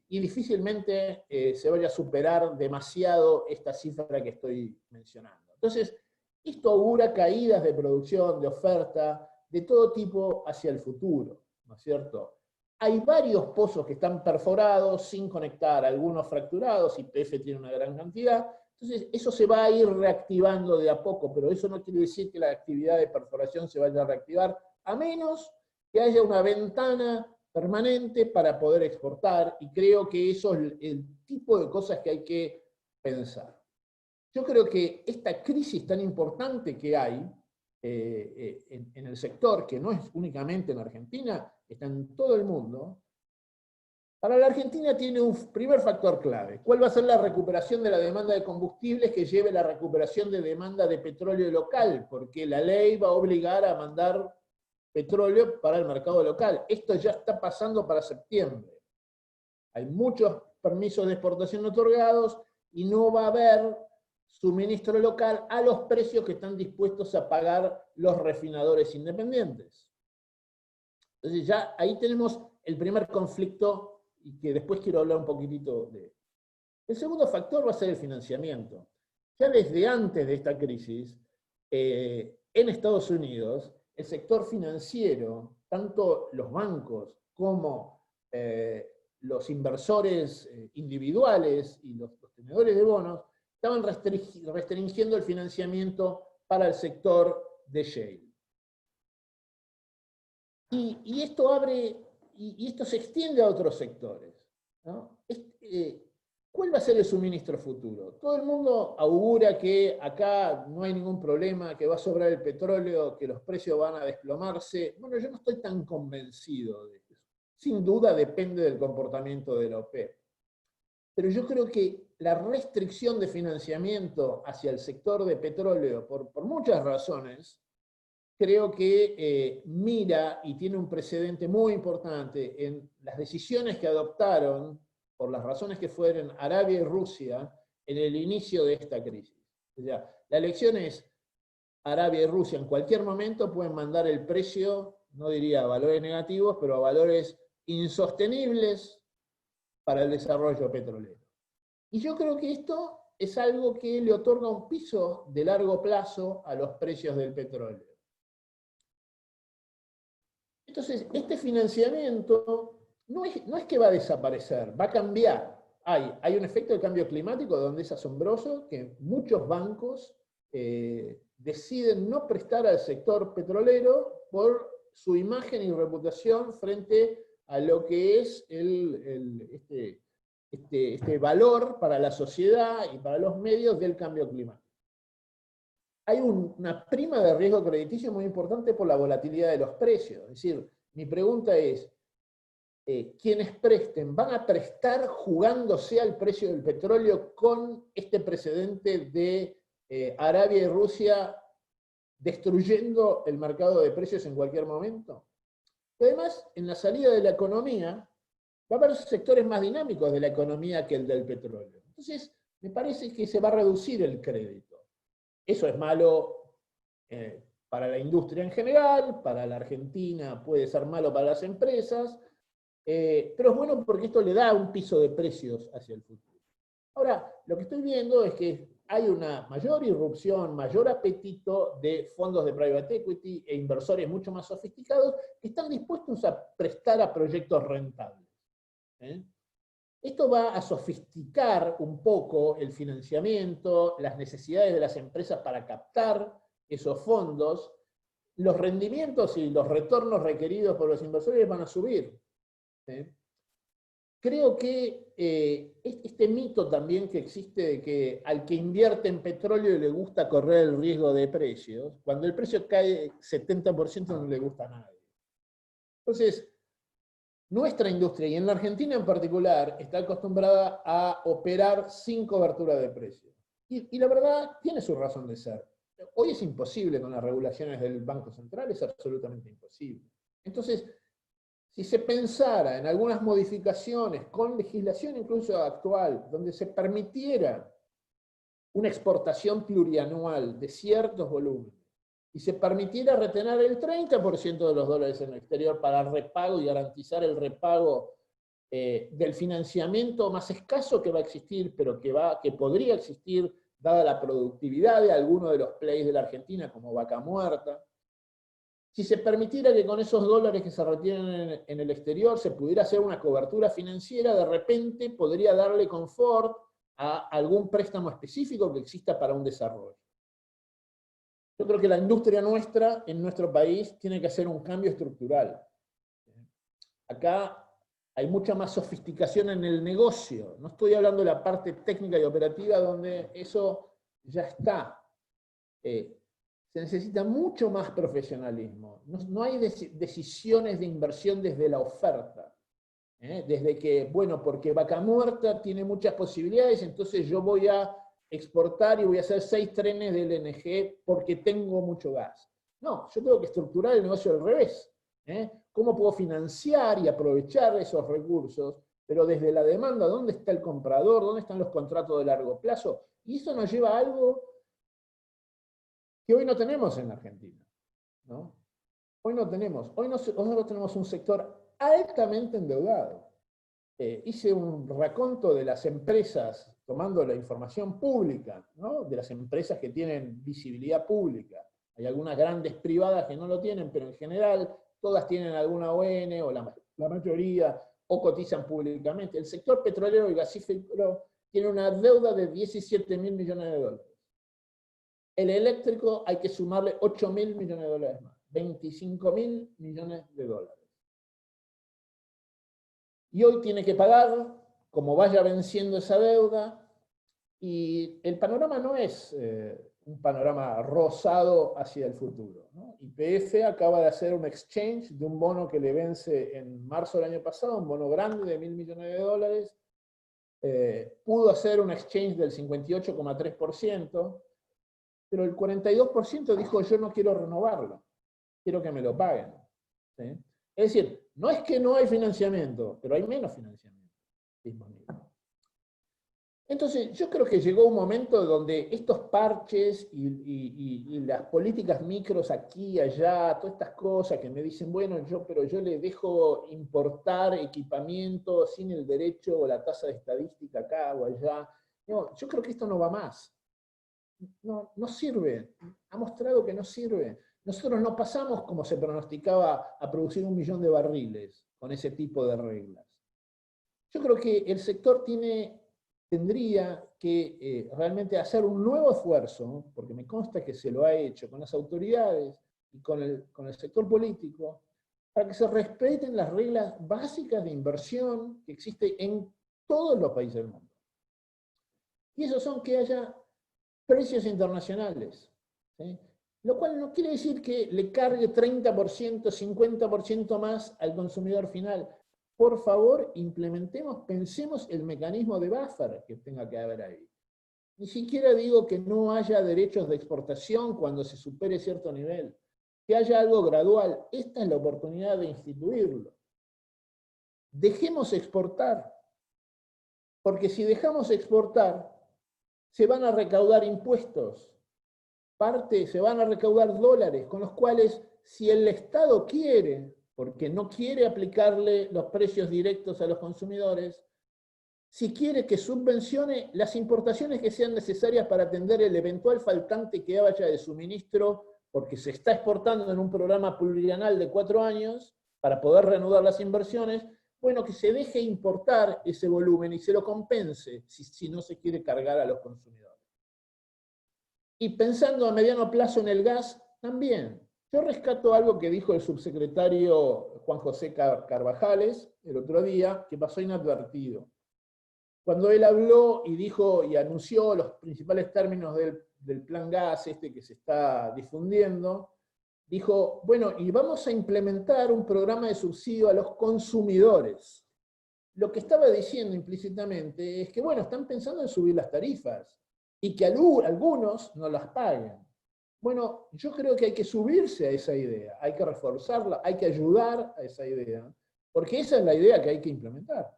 Y difícilmente se vaya a superar demasiado esta cifra que estoy mencionando. Entonces, esto augura caídas de producción, de oferta, de todo tipo hacia el futuro, ¿no es cierto? Hay varios pozos que están perforados sin conectar, algunos fracturados, YPF tiene una gran cantidad. Entonces, eso se va a ir reactivando de a poco, pero eso no quiere decir que la actividad de perforación se vaya a reactivar, a menos que haya una ventana permanente para poder exportar, y creo que eso es el tipo de cosas que hay que pensar. Yo creo que esta crisis tan importante que hay en el sector, que no es únicamente en Argentina, está en todo el mundo, para la Argentina tiene un primer factor clave. ¿Cuál va a ser la recuperación de la demanda de combustibles que lleve la recuperación de demanda de petróleo local? Porque la ley va a obligar a mandar petróleo para el mercado local. Esto ya está pasando para septiembre. Hay muchos permisos de exportación otorgados y no va a haber suministro local a los precios que están dispuestos a pagar los refinadores independientes. Entonces ya ahí tenemos el primer conflicto y que después quiero hablar un poquitito de él. El segundo factor va a ser el financiamiento. Ya desde antes de esta crisis, en Estados Unidos, el sector financiero, tanto los bancos como los inversores individuales y los tenedores de bonos, estaban restringiendo el financiamiento para el sector de shale. Y esto abre, y esto se extiende a otros sectores, ¿no? ¿Cuál va a ser el suministro futuro? Todo el mundo augura que acá no hay ningún problema, que va a sobrar el petróleo, que los precios van a desplomarse. Bueno, yo no estoy tan convencido de eso. Sin duda depende del comportamiento de la OPEP. Pero yo creo que la restricción de financiamiento hacia el sector de petróleo, por muchas razones, creo que mira y tiene un precedente muy importante en las decisiones que adoptaron, por las razones que fueron Arabia y Rusia, en el inicio de esta crisis. O sea, la elección es Arabia y Rusia en cualquier momento pueden mandar el precio, no diría a valores negativos, pero a valores insostenibles para el desarrollo petrolero. Y yo creo que esto es algo que le otorga un piso de largo plazo a los precios del petróleo. Entonces, este financiamiento no es que va a desaparecer, va a cambiar. Hay un efecto de cambio climático donde es asombroso que muchos bancos deciden no prestar al sector petrolero por su imagen y reputación frente a lo que es este valor para la sociedad y para los medios del cambio climático. Hay una prima de riesgo crediticio muy importante por la volatilidad de los precios. Es decir, mi pregunta es, quienes presten, ¿van a prestar jugándose al precio del petróleo con este precedente de Arabia y Rusia destruyendo el mercado de precios en cualquier momento? Y además, en la salida de la economía, va a haber sectores más dinámicos de la economía que el del petróleo. Entonces, me parece que se va a reducir el crédito. Eso es malo para la industria en general, para la Argentina puede ser malo para las empresas, pero es bueno porque esto le da un piso de precios hacia el futuro. Ahora, lo que estoy viendo es que hay una mayor irrupción, mayor apetito de fondos de private equity e inversores mucho más sofisticados que están dispuestos a prestar a proyectos rentables. Esto va a sofisticar un poco el financiamiento, las necesidades de las empresas para captar esos fondos, los rendimientos y los retornos requeridos por los inversores van a subir. Creo que este mito también que existe de que al que invierte en petróleo le gusta correr el riesgo de precios, cuando el precio cae 70% no le gusta a nadie. Entonces, nuestra industria, y en la Argentina en particular, está acostumbrada a operar sin cobertura de precios. Y la verdad, tiene su razón de ser. Hoy es imposible con las regulaciones del Banco Central, es absolutamente imposible. Entonces, si se pensara en algunas modificaciones con legislación incluso actual, donde se permitiera una exportación plurianual de ciertos volúmenes, y se permitiera retener el 30% de los dólares en el exterior para el repago y garantizar el repago del financiamiento más escaso que va a existir, pero que podría existir dada la productividad de algunos de los plays de la Argentina, como Vaca Muerta. Si se permitiera que con esos dólares que se retienen en el exterior se pudiera hacer una cobertura financiera, de repente podría darle confort a algún préstamo específico que exista para un desarrollo. Yo creo que la industria nuestra, en nuestro país, tiene que hacer un cambio estructural. Acá hay mucha más sofisticación en el negocio. No estoy hablando de la parte técnica y operativa, donde eso ya está. Se necesita mucho más profesionalismo. No hay decisiones de inversión desde la oferta. Desde que, bueno, porque Vaca Muerta tiene muchas posibilidades, entonces yo voy a exportar y voy a hacer 6 trenes de LNG porque tengo mucho gas. No, yo tengo que estructurar el negocio al revés. ¿Cómo puedo financiar y aprovechar esos recursos? Pero desde la demanda, ¿dónde está el comprador? ¿Dónde están los contratos de largo plazo? Y eso nos lleva a algo que hoy no tenemos en Argentina, ¿no? Hoy no tenemos. Hoy nosotros tenemos un sector altamente endeudado. Hice un raconto de las empresas, tomando la información pública, ¿no? De las empresas que tienen visibilidad pública. Hay algunas grandes privadas que no lo tienen, pero en general todas tienen alguna ON, o la mayoría, o cotizan públicamente. El sector petrolero y gasífero tiene una deuda de 17.000 millones de dólares. El eléctrico hay que sumarle 8.000 millones de dólares más, 25.000 millones de dólares. Y hoy tiene que pagar, como vaya venciendo esa deuda, y el panorama no es un panorama rosado hacia el futuro, ¿no? YPF acaba de hacer un exchange de un bono que le vence en marzo del año pasado, un bono grande de 1.000 millones de dólares, pudo hacer un exchange del 58,3%, pero el 42% dijo yo no quiero renovarlo, quiero que me lo paguen. ¿Sí? Es decir, no es que no hay financiamiento, pero hay menos financiamiento disponible. Entonces, yo creo que llegó un momento donde estos parches y las políticas micros aquí y allá, todas estas cosas que me dicen, bueno, pero yo le dejo importar equipamiento sin el derecho o la tasa de estadística acá o allá, No, yo creo que esto no va más. No sirve. Ha mostrado que no sirve. Nosotros no pasamos, como se pronosticaba, a producir 1 millón de barriles con ese tipo de reglas. Yo creo que el sector tendría que realmente hacer un nuevo esfuerzo, porque me consta que se lo ha hecho con las autoridades y con el sector político, para que se respeten las reglas básicas de inversión que existen en todos los países del mundo. Y esos son que haya precios internacionales, ¿sí? Lo cual no quiere decir que le cargue 30%, 50% más al consumidor final. Por favor, implementemos, pensemos el mecanismo de buffer que tenga que haber ahí. Ni siquiera digo que no haya derechos de exportación cuando se supere cierto nivel, que haya algo gradual. Esta es la oportunidad de instituirlo. Dejemos exportar, porque si dejamos exportar, se van a recaudar impuestos, se van a recaudar dólares, con los cuales, si el Estado quiere, porque no quiere aplicarle los precios directos a los consumidores, si quiere que subvencione las importaciones que sean necesarias para atender el eventual faltante que haya de suministro, porque se está exportando en un programa plurianual de 4 años, para poder reanudar las inversiones, bueno, que se deje importar ese volumen y se lo compense si no se quiere cargar a los consumidores. Y pensando a mediano plazo en el gas, también. Yo rescato algo que dijo el subsecretario Juan José Carvajales el otro día, que pasó inadvertido. Cuando él habló y dijo y anunció los principales términos del plan gas que se está difundiendo, dijo, bueno, y vamos a implementar un programa de subsidio a los consumidores. Lo que estaba diciendo implícitamente es que, bueno, están pensando en subir las tarifas y que algunos no las paguen. Bueno, yo creo que hay que subirse a esa idea, hay que reforzarla, hay que ayudar a esa idea, porque esa es la idea que hay que implementar.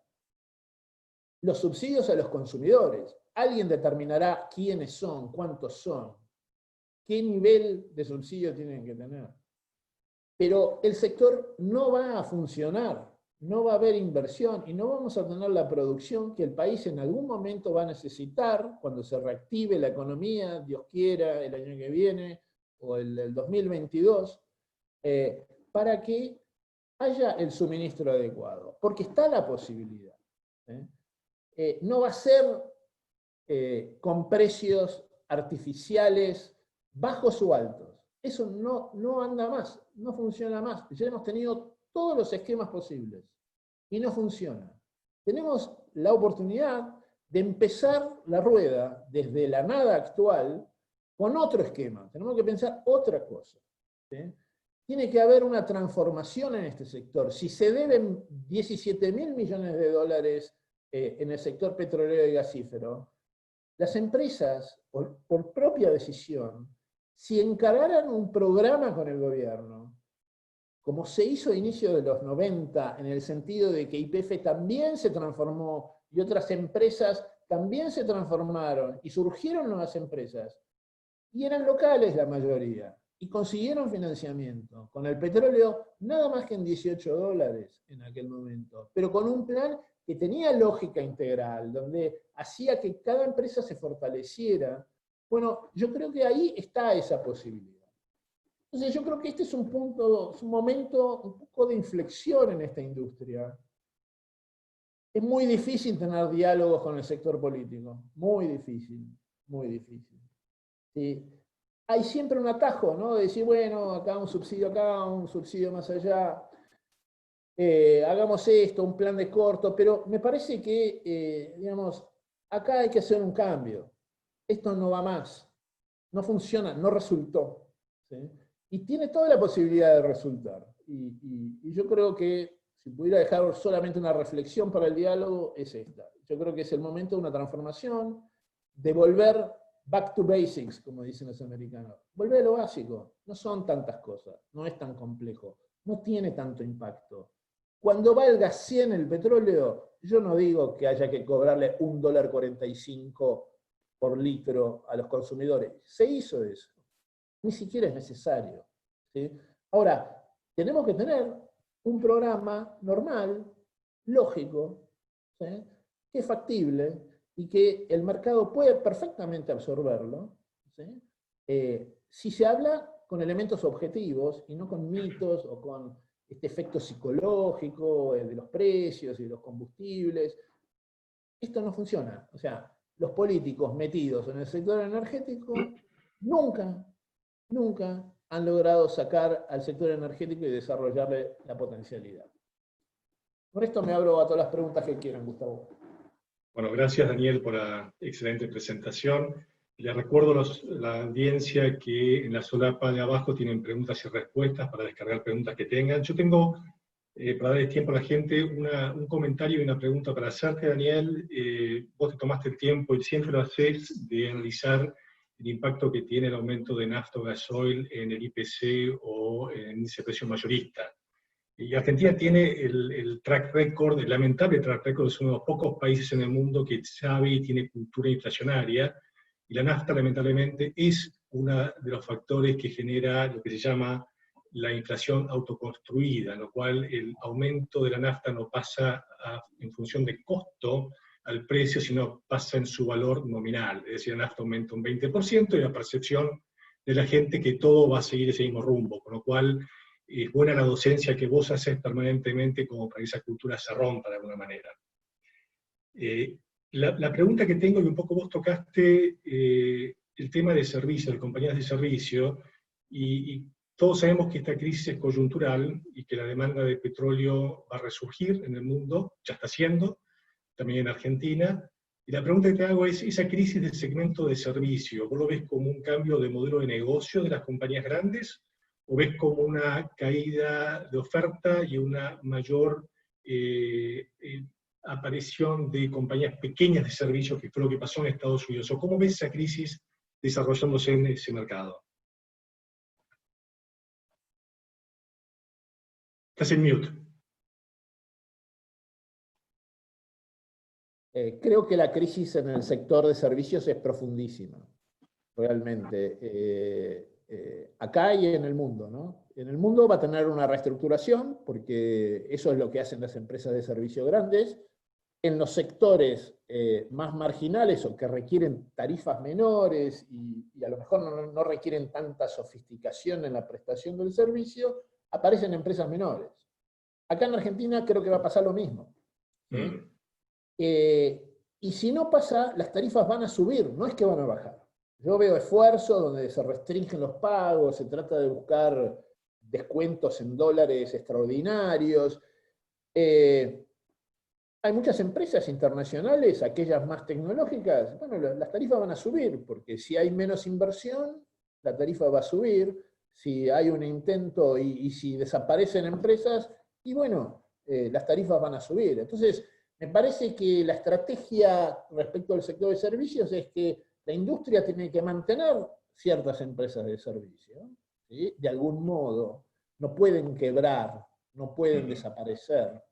Los subsidios a los consumidores. Alguien determinará quiénes son, cuántos son, qué nivel de subsidio tienen que tener. Pero el sector no va a funcionar, no va a haber inversión y no vamos a tener la producción que el país en algún momento va a necesitar cuando se reactive la economía, Dios quiera, el año que viene o el 2022, para que haya el suministro adecuado, porque está la posibilidad. No va a ser con precios artificiales bajos o altos. Eso no anda más, no funciona más. Ya hemos tenido todos los esquemas posibles y no funciona. Tenemos la oportunidad de empezar la rueda desde la nada actual con otro esquema. Tenemos que pensar otra cosa, ¿sí? Tiene que haber una transformación en este sector. Si se deben 17.000 millones de dólares en el sector petrolero y gasífero, las empresas, por propia decisión, si encararan un programa con el gobierno, como se hizo a inicio de los 90, en el sentido de que YPF también se transformó y otras empresas también se transformaron y surgieron nuevas empresas, y eran locales la mayoría, y consiguieron financiamiento, con el petróleo nada más que en $18 en aquel momento, pero con un plan que tenía lógica integral, donde hacía que cada empresa se fortaleciera. Bueno, yo creo que ahí está esa posibilidad. Entonces yo creo que este es un punto, es un momento un poco de inflexión en esta industria. Es muy difícil tener diálogos con el sector político, muy difícil, muy difícil. ¿Sí? Hay siempre un atajo, ¿no? De decir, bueno, acá un subsidio más allá, hagamos esto, un plan de corto, pero me parece que, digamos, acá hay que hacer un cambio. Esto no va más, no funciona, no resultó, ¿sí? Y tiene toda la posibilidad de resultar. Y yo creo que si pudiera dejar solamente una reflexión para el diálogo, es esta. Yo creo que es el momento de una transformación, de volver back to basics, como dicen los americanos. Volver a lo básico. No son tantas cosas, no es tan complejo, no tiene tanto impacto. Cuando valga 100 el petróleo, yo no digo que haya que cobrarle $1.45 por litro a los consumidores. Se hizo eso. Ni siquiera es necesario, ¿sí? Ahora, tenemos que tener un programa normal, lógico, ¿sí? Que es factible, y que el mercado puede perfectamente absorberlo, ¿sí? Si se habla con elementos objetivos y no con mitos o con este efecto psicológico de los precios y de los combustibles. Esto no funciona. O sea, los políticos metidos en el sector energético nunca han logrado sacar al sector energético y desarrollarle la potencialidad. Con esto me abro a todas las preguntas que quieran, Gustavo. Bueno, gracias Daniel por la excelente presentación. Le recuerdo a la audiencia que en la solapa de abajo tienen preguntas y respuestas para descargar preguntas que tengan. Yo tengo, para darle tiempo a la gente, un comentario y una pregunta para hacerte, Daniel. Vos te tomaste el tiempo y siempre lo haces de analizar el impacto que tiene el aumento de nafta o gasoil en el IPC o en el índice de precio mayorista. Y Argentina tiene el track record, el lamentable track record, es uno de los pocos países en el mundo que sabe y tiene cultura inflacionaria, y la nafta lamentablemente es uno de los factores que genera lo que se llama la inflación autoconstruida, en lo cual el aumento de la nafta no pasa en función de costo al precio, sino pasa en su valor nominal, es decir, la nafta aumenta un 20% y la percepción de la gente que todo va a seguir ese mismo rumbo, con lo cual es buena la docencia que vos haces permanentemente como para que esa cultura se rompa de alguna manera. La pregunta que tengo, y un poco vos tocaste el tema de servicio, de compañías de servicio, y todos sabemos que esta crisis es coyuntural y que la demanda de petróleo va a resurgir en el mundo, ya está haciendo, también en Argentina. Y la pregunta que te hago es, esa crisis del segmento de servicio, ¿vos lo ves como un cambio de modelo de negocio de las compañías grandes? ¿O ves como una caída de oferta y una mayor aparición de compañías pequeñas de servicios, que fue lo que pasó en Estados Unidos? ¿O cómo ves esa crisis desarrollándose en ese mercado? Estás en mute. Creo que la crisis en el sector de servicios es profundísima, realmente. Acá y en el mundo, ¿no? En el mundo va a tener una reestructuración, porque eso es lo que hacen las empresas de servicio grandes. En los sectores más marginales o que requieren tarifas menores y a lo mejor no requieren tanta sofisticación en la prestación del servicio, aparecen empresas menores. Acá en Argentina creo que va a pasar lo mismo, ¿sí? Y si no pasa, las tarifas van a subir, no es que van a bajar. Yo veo esfuerzos donde se restringen los pagos, se trata de buscar descuentos en dólares extraordinarios. Hay muchas empresas internacionales, aquellas más tecnológicas, bueno, las tarifas van a subir, porque si hay menos inversión, la tarifa va a subir. Si hay un intento y si desaparecen empresas, y bueno, las tarifas van a subir. Entonces, me parece que la estrategia respecto al sector de servicios es que la industria tiene que mantener ciertas empresas de servicio, ¿sí? De algún modo. No pueden quebrar, no pueden desaparecer.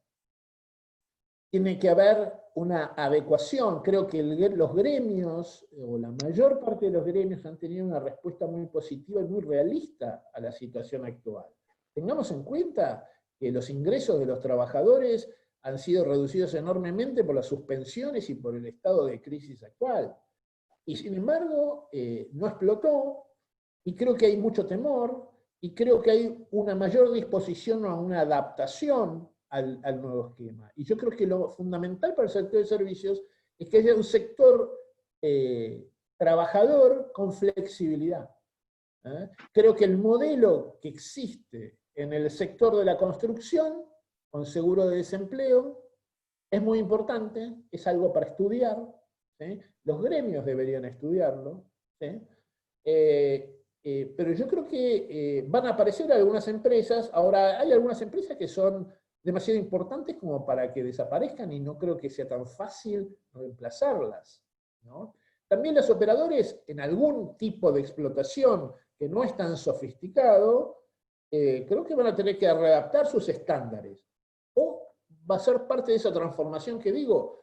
Tiene que haber una adecuación. Creo que los gremios, o la mayor parte de los gremios, han tenido una respuesta muy positiva y muy realista a la situación actual. Tengamos en cuenta que los ingresos de los trabajadores han sido reducidos enormemente por las suspensiones y por el estado de crisis actual. Y sin embargo, no explotó, y creo que hay mucho temor, y creo que hay una mayor disposición a una adaptación al nuevo esquema. Y yo creo que lo fundamental para el sector de servicios es que haya un sector trabajador con flexibilidad. Creo que el modelo que existe en el sector de la construcción, con seguro de desempleo, es muy importante, es algo para estudiar, ¿sí? Los gremios deberían estudiarlo, ¿sí? Pero yo creo que van a aparecer algunas empresas. Ahora, hay algunas empresas que son demasiado importantes como para que desaparezcan y no creo que sea tan fácil reemplazarlas, ¿no? También los operadores en algún tipo de explotación que no es tan sofisticado, creo que van a tener que readaptar sus estándares. O va a ser parte de esa transformación que digo.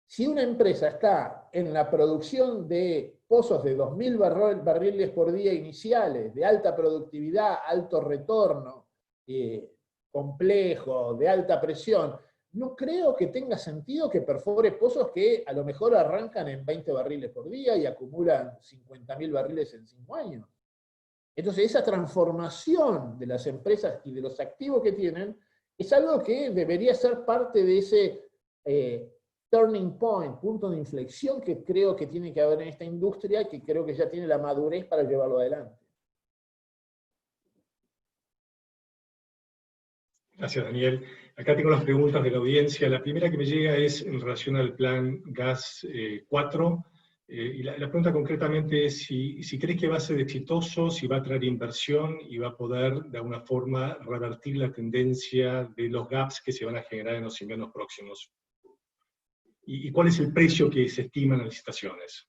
Si una empresa está en la producción de pozos de 2.000 barriles por día iniciales, de alta productividad, alto retorno, complejo, de alta presión, no creo que tenga sentido que perfore pozos que a lo mejor arrancan en 20 barriles por día y acumulan 50.000 barriles en 5 años. Entonces, esa transformación de las empresas y de los activos que tienen es algo que debería ser parte de ese turning point, punto de inflexión que creo que tiene que haber en esta industria y que creo que ya tiene la madurez para llevarlo adelante. Gracias, Daniel. Acá tengo las preguntas de la audiencia. La primera que me llega es en relación al plan GAS 4. Y la pregunta concretamente es si crees que va a ser exitoso, si va a traer inversión y va a poder de alguna forma revertir la tendencia de los gaps que se van a generar en los inviernos próximos. ¿Y cuál es el precio que se estima en las licitaciones?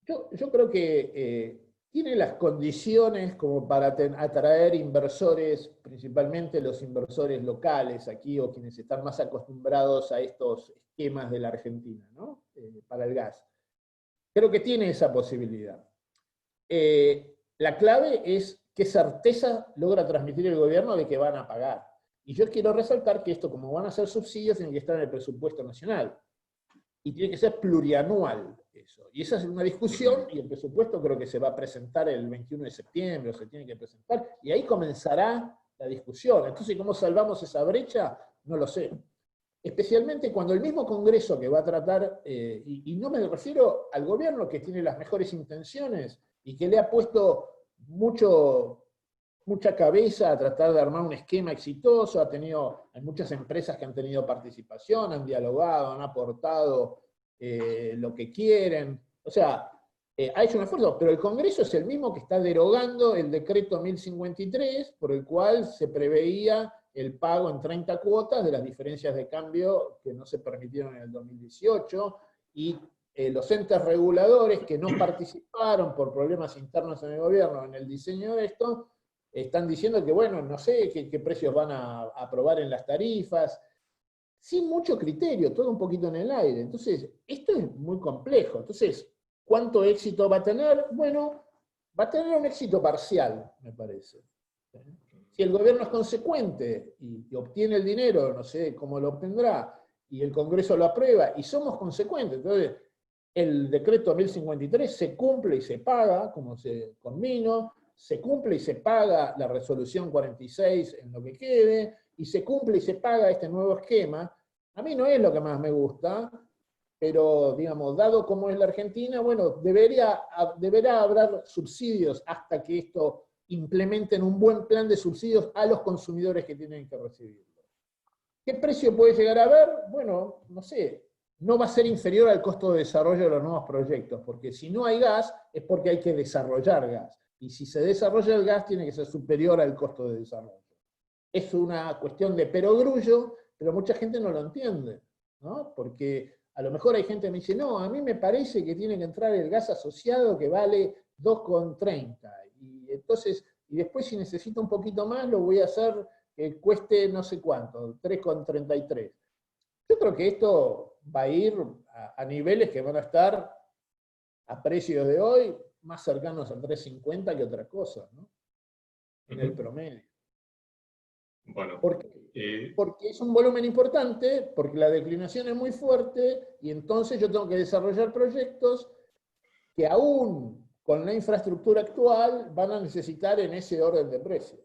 Yo creo que tiene las condiciones como para atraer inversores, principalmente los inversores locales aquí o quienes están más acostumbrados a estos esquemas de la Argentina, ¿no? Para el gas. Creo que tiene esa posibilidad. La clave es qué certeza logra transmitir el gobierno de que van a pagar. Y yo quiero resaltar que esto, como van a ser subsidios, tiene que estar en el presupuesto nacional. Y tiene que ser plurianual eso. Y esa es una discusión, y el presupuesto creo que se va a presentar el 21 de septiembre, o se tiene que presentar, y ahí comenzará la discusión. Entonces, ¿cómo salvamos esa brecha? No lo sé. Especialmente cuando el mismo Congreso que va a tratar, y no me refiero al gobierno que tiene las mejores intenciones y que le ha puesto mucha cabeza a tratar de armar un esquema exitoso, hay muchas empresas que han tenido participación, han dialogado, han aportado lo que quieren, o sea, ha hecho un esfuerzo, pero el Congreso es el mismo que está derogando el decreto 1053, por el cual se preveía el pago en 30 cuotas de las diferencias de cambio que no se permitieron en el 2018, y los entes reguladores que no participaron por problemas internos en el gobierno en el diseño de esto, están diciendo que, bueno, no sé qué precios van a aprobar en las tarifas, sin mucho criterio, todo un poquito en el aire. Entonces, esto es muy complejo. Entonces, ¿cuánto éxito va a tener? Bueno, va a tener un éxito parcial, me parece. Si el gobierno es consecuente y obtiene el dinero, no sé cómo lo obtendrá, y el Congreso lo aprueba, y somos consecuentes, entonces el decreto 1053 se cumple y se paga, como se convino, se cumple y se paga la resolución 46 en lo que quede, y se cumple y se paga este nuevo esquema. A mí no es lo que más me gusta, pero, digamos, dado como es la Argentina, bueno, deberá haber subsidios hasta que esto implementen un buen plan de subsidios a los consumidores que tienen que recibirlo. ¿Qué precio puede llegar a haber? Bueno, no sé, no va a ser inferior al costo de desarrollo de los nuevos proyectos, porque si no hay gas es porque hay que desarrollar gas, y si se desarrolla el gas tiene que ser superior al costo de desarrollo. Es una cuestión de perogrullo, pero mucha gente no lo entiende, ¿no? Porque a lo mejor hay gente que me dice, no, a mí me parece que tiene que entrar el gas asociado que vale 2,30, y entonces, y después si necesito un poquito más lo voy a hacer que cueste no sé cuánto, 3,33. Yo creo que esto va a ir a niveles que van a estar a precios de hoy más cercanos a 3,50 que otra cosa, ¿no? En el promedio. Bueno, ¿Por qué? Porque es un volumen importante, porque la declinación es muy fuerte, y entonces yo tengo que desarrollar proyectos que aún con la infraestructura actual van a necesitar en ese orden de precio.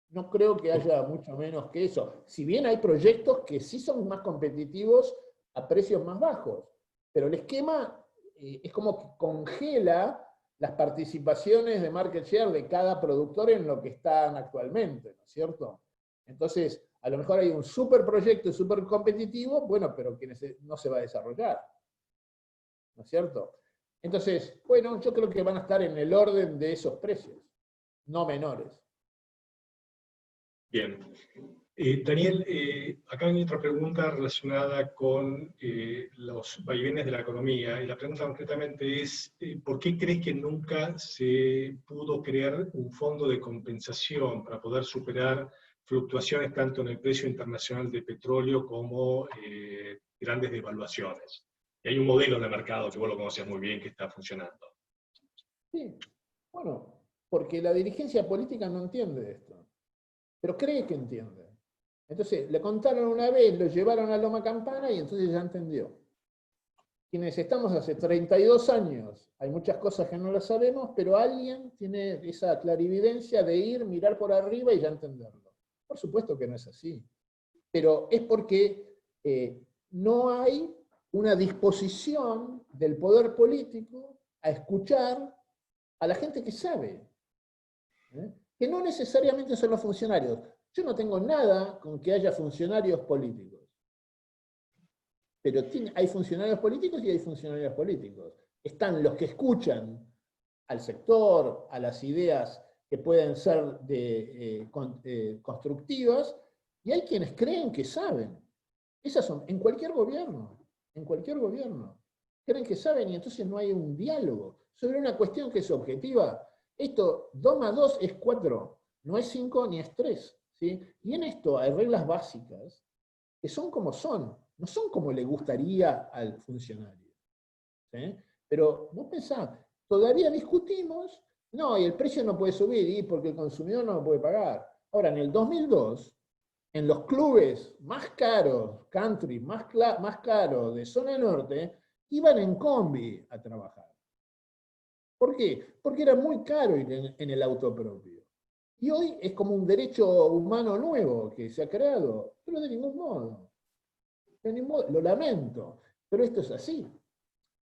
No creo que haya mucho menos que eso. Si bien hay proyectos que sí son más competitivos a precios más bajos, pero el esquema es como que congela las participaciones de market share de cada productor en lo que están actualmente, ¿no es cierto? Entonces, a lo mejor hay un super proyecto súper competitivo, bueno, pero que no se va a desarrollar, ¿no es cierto? Entonces, bueno, yo creo que van a estar en el orden de esos precios, no menores. Bien. Daniel, acá hay otra pregunta relacionada con los vaivenes de la economía, y la pregunta concretamente es, ¿por qué crees que nunca se pudo crear un fondo de compensación para poder superar fluctuaciones tanto en el precio internacional de petróleo como grandes devaluaciones? Y hay un modelo de mercado que vos lo conoces muy bien que está funcionando. Sí, bueno, porque la dirigencia política no entiende esto, pero cree que entiende. Entonces, le contaron una vez, lo llevaron a Loma Campana y entonces ya entendió. Quienes estamos hace 32 años, hay muchas cosas que no las sabemos, pero alguien tiene esa clarividencia de ir, mirar por arriba y ya entenderlo. Por supuesto que no es así, pero es porque no hay una disposición del poder político a escuchar a la gente que sabe, que no necesariamente son los funcionarios. Yo no tengo nada con que haya funcionarios políticos. Pero hay funcionarios políticos y hay funcionarios políticos. Están los que escuchan al sector, a las ideas que pueden ser constructivas, y hay quienes creen que saben. Esas son, en cualquier gobierno, creen que saben y entonces no hay un diálogo sobre una cuestión que es objetiva. Esto, 2 más 2 es 4, no es 5 ni es 3. ¿Sí? Y en esto hay reglas básicas que son como son, no son como le gustaría al funcionario. ¿Sí? Pero vos pensás, todavía discutimos, no, y el precio no puede subir, y porque el consumidor no lo puede pagar. Ahora, en el 2002, en los clubes más caros, country, más caros de zona norte, iban en combi a trabajar. ¿Por qué? Porque era muy caro ir en el auto propio. Y hoy es como un derecho humano nuevo que se ha creado, pero de ningún modo. Lo lamento, pero esto es así.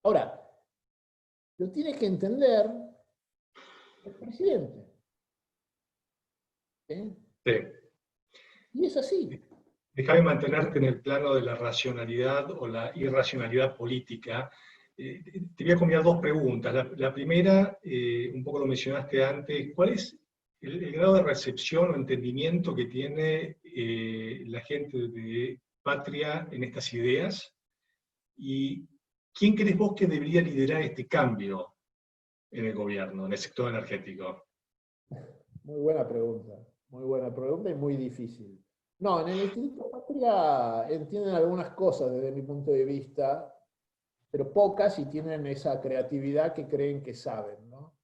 Ahora, lo tiene que entender el presidente. ¿Sí? Sí. Y es así. Déjame mantenerte en el plano de la racionalidad o la irracionalidad política. Te voy a combinar dos preguntas. La primera, un poco lo mencionaste antes, ¿cuál es el grado de recepción o entendimiento que tiene la gente de Patria en estas ideas? ¿Y quién crees vos que debería liderar este cambio en el gobierno, en el sector energético? Muy buena pregunta y muy difícil. No, en el Instituto Patria entienden algunas cosas desde mi punto de vista, pero pocas, y tienen esa creatividad que creen que saben, ¿no?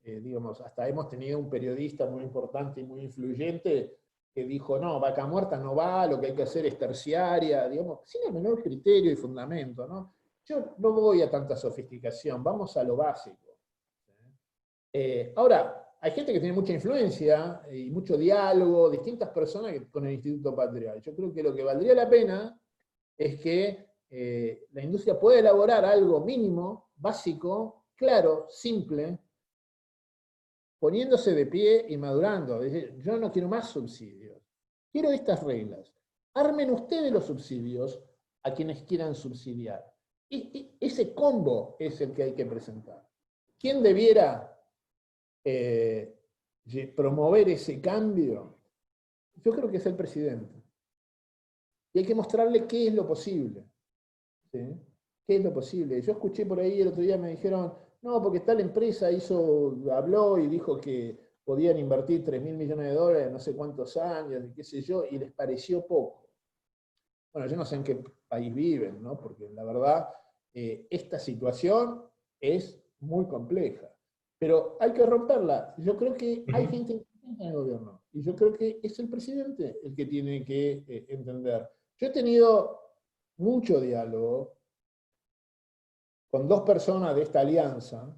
Digamos, hasta hemos tenido un periodista muy importante y muy influyente que dijo, no, Vaca Muerta no va, lo que hay que hacer es terciaria, digamos, sin el menor criterio y fundamento, ¿no? Yo no voy a tanta sofisticación, vamos a lo básico. Ahora, hay gente que tiene mucha influencia y mucho diálogo, distintas personas con el Instituto Patria. Yo creo que lo que valdría la pena es que la industria pueda elaborar algo mínimo, básico, claro, simple, poniéndose de pie y madurando. Es decir, yo no quiero más subsidios, quiero estas reglas. Armen ustedes los subsidios a quienes quieran subsidiar. Y ese combo es el que hay que presentar. ¿Quién debiera promover ese cambio? Yo creo que es el presidente. Y hay que mostrarle qué es lo posible. ¿Sí? ¿Qué es lo posible? Yo escuché por ahí el otro día, me dijeron, no, porque tal empresa habló y dijo que podían invertir 3.000 millones de dólares en no sé cuántos años, y qué sé yo, y les pareció poco. Bueno, yo no sé en qué país viven, ¿no? Porque la verdad, esta situación es muy compleja. Pero hay que romperla. Yo creo que hay gente inteligente en el gobierno. Y yo creo que es el presidente el que tiene que entender. Yo he tenido mucho diálogo con dos personas de esta alianza,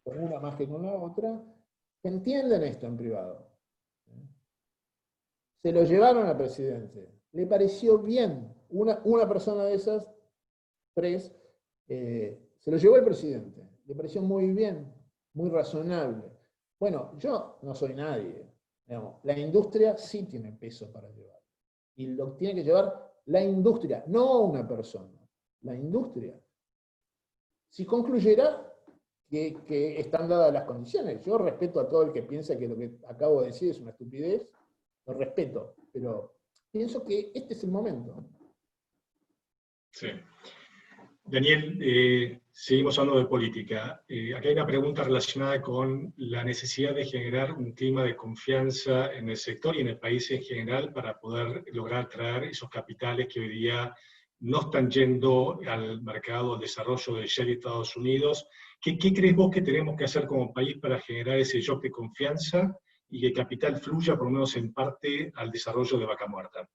con una más que con la otra, que entienden esto en privado. Se lo llevaron al presidente. Le pareció bien. Una persona de esas tres se lo llevó el presidente. Le pareció muy bien, muy razonable. Bueno, yo no soy nadie. Digamos, la industria sí tiene peso para llevar. Y lo tiene que llevar la industria, no una persona. La industria. Si concluyera que están dadas las condiciones, yo respeto a todo el que piensa que lo que acabo de decir es una estupidez, lo respeto, pero pienso que este es el momento. Sí. Daniel, seguimos hablando de política. Aquí hay una pregunta relacionada con la necesidad de generar un clima de confianza en el sector y en el país en general para poder lograr traer esos capitales que hoy día no están yendo al mercado, al desarrollo de Shell y Estados Unidos. ¿Qué crees vos que tenemos que hacer como país para generar ese shock de confianza y que el capital fluya, por lo menos en parte, al desarrollo de Vaca Muerta?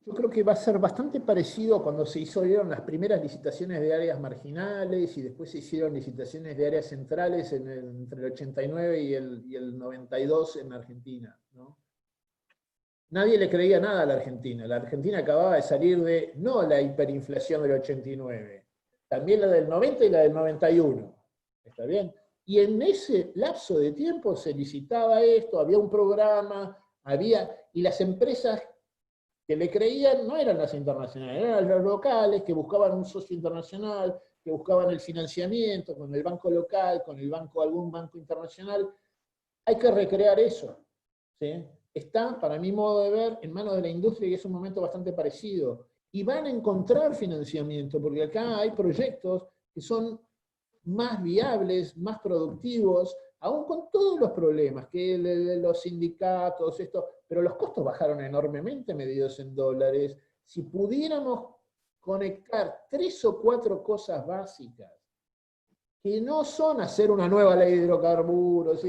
Yo creo que va a ser bastante parecido cuando se hicieron las primeras licitaciones de áreas marginales y después se hicieron licitaciones de áreas centrales entre el 89 y el 92 en Argentina, ¿no? Nadie le creía nada a la Argentina. La Argentina acababa de salir de, no la hiperinflación del 89, también la del 90 y la del 91. ¿Está bien? Y en ese lapso de tiempo se licitaba esto, había un programa, y las empresas que le creían no eran las internacionales, eran los locales que buscaban un socio internacional, que buscaban el financiamiento con el banco local, con el banco, algún banco internacional. Hay que recrear eso, ¿sí? Está, para mi modo de ver, en manos de la industria y es un momento bastante parecido. Y van a encontrar financiamiento, porque acá hay proyectos que son más viables, más productivos, aún con todos los problemas, que los sindicatos, esto, pero los costos bajaron enormemente medidos en dólares. Si pudiéramos conectar 3 o 4 cosas básicas, que no son hacer una nueva ley de hidrocarburos,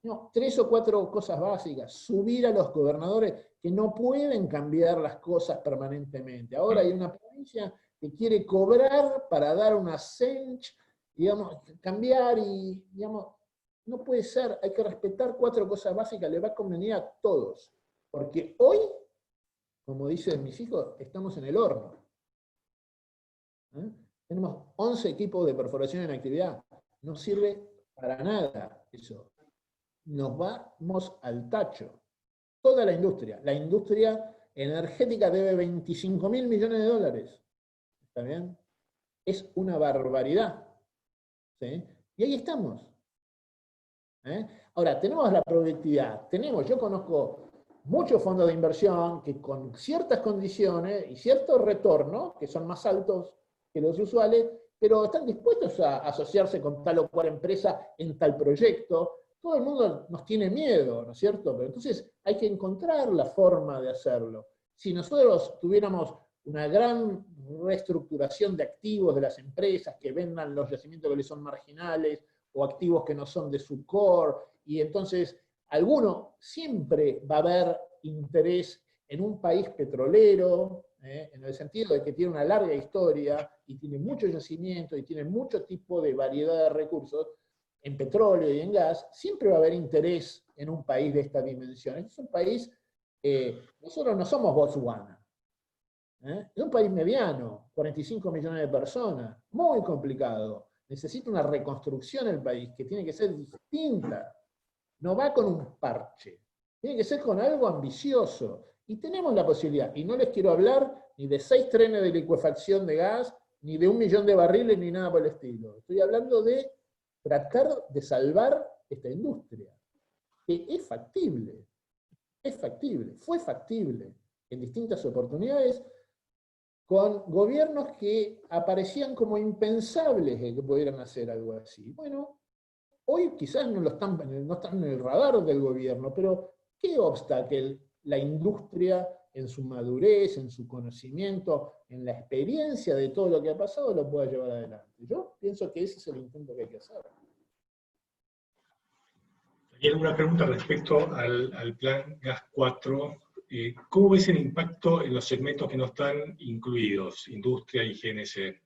no, 3 o 4 cosas básicas, subir a los gobernadores que no pueden cambiar las cosas permanentemente. Ahora hay una provincia que quiere cobrar para dar una sench, digamos, cambiar y, digamos, no puede ser, hay que respetar 4 cosas básicas, le va a convenir a todos. Porque hoy, como dicen mis hijos, estamos en el horno. Tenemos 11 equipos de perforación en actividad. No sirve para nada eso. Nos vamos al tacho. Toda la industria energética debe 25.000 millones de dólares. ¿Está bien? Es una barbaridad. ¿Sí? Y ahí estamos. Ahora, tenemos la productividad. Yo conozco muchos fondos de inversión que con ciertas condiciones y ciertos retornos, que son más altos que los usuales, pero están dispuestos a asociarse con tal o cual empresa en tal proyecto. Todo el mundo nos tiene miedo, ¿no es cierto? Pero entonces hay que encontrar la forma de hacerlo. Si nosotros tuviéramos una gran reestructuración de activos de las empresas que vendan los yacimientos que les son marginales o activos que no son de su core, y entonces siempre va a haber interés en un país petrolero, en el sentido de que tiene una larga historia y tiene mucho yacimiento y tiene mucho tipo de variedad de recursos, en petróleo y en gas, siempre va a haber interés en un país de esta dimensión. Es un país, nosotros no somos Botswana, es un país mediano, 45 millones de personas, muy complicado. Necesita una reconstrucción el país que tiene que ser distinta. No va con un parche, tiene que ser con algo ambicioso. Y tenemos la posibilidad, y no les quiero hablar ni de 6 trenes de licuefacción de gas, ni de 1 millón de barriles, ni nada por el estilo. Estoy hablando de tratar de salvar esta industria, que es factible, fue factible en distintas oportunidades, con gobiernos que aparecían como impensables de que pudieran hacer algo así. Bueno, hoy quizás no están en el radar del gobierno, pero ¿qué obsta que la industria en su madurez, en su conocimiento, en la experiencia de todo lo que ha pasado, lo pueda llevar adelante? Yo pienso que ese es el intento que hay que hacer. ¿Hay alguna pregunta respecto al plan Gas 4? ¿Cómo ves el impacto en los segmentos que no están incluidos, industria y GNC?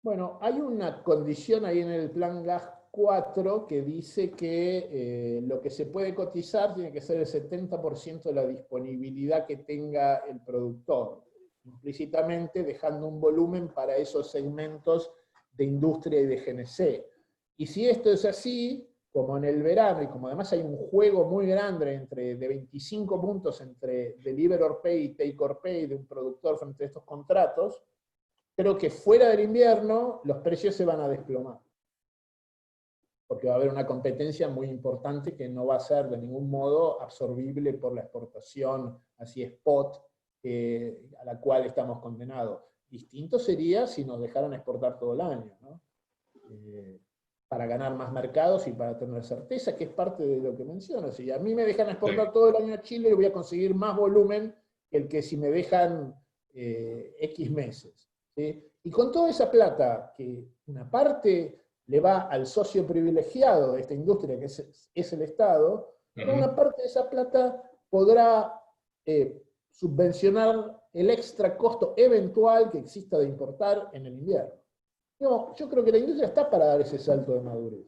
Bueno, hay una condición ahí en el plan Gas 4 que dice que lo que se puede cotizar tiene que ser el 70% de la disponibilidad que tenga el productor, implícitamente dejando un volumen para esos segmentos de industria y de GNC. Y si esto es así, como en el verano, y como además hay un juego muy grande de 25 puntos entre deliver or pay y take or pay de un productor frente a estos contratos, creo que fuera del invierno los precios se van a desplomar. Porque va a haber una competencia muy importante que no va a ser de ningún modo absorbible por la exportación así spot a la cual estamos condenados. Distinto sería si nos dejaran exportar todo el año, ¿no? Para ganar más mercados y para tener certeza, que es parte de lo que menciono. Si a mí me dejan exportar todo el año a Chile, voy a conseguir más volumen que el que si me dejan X meses. ¿Sí? Y con toda esa plata, que una parte le va al socio privilegiado de esta industria, que es el Estado, pero una parte de esa plata podrá subvencionar el extra costo eventual que exista de importar en el invierno. No, yo creo que la industria está para dar ese salto de madurez.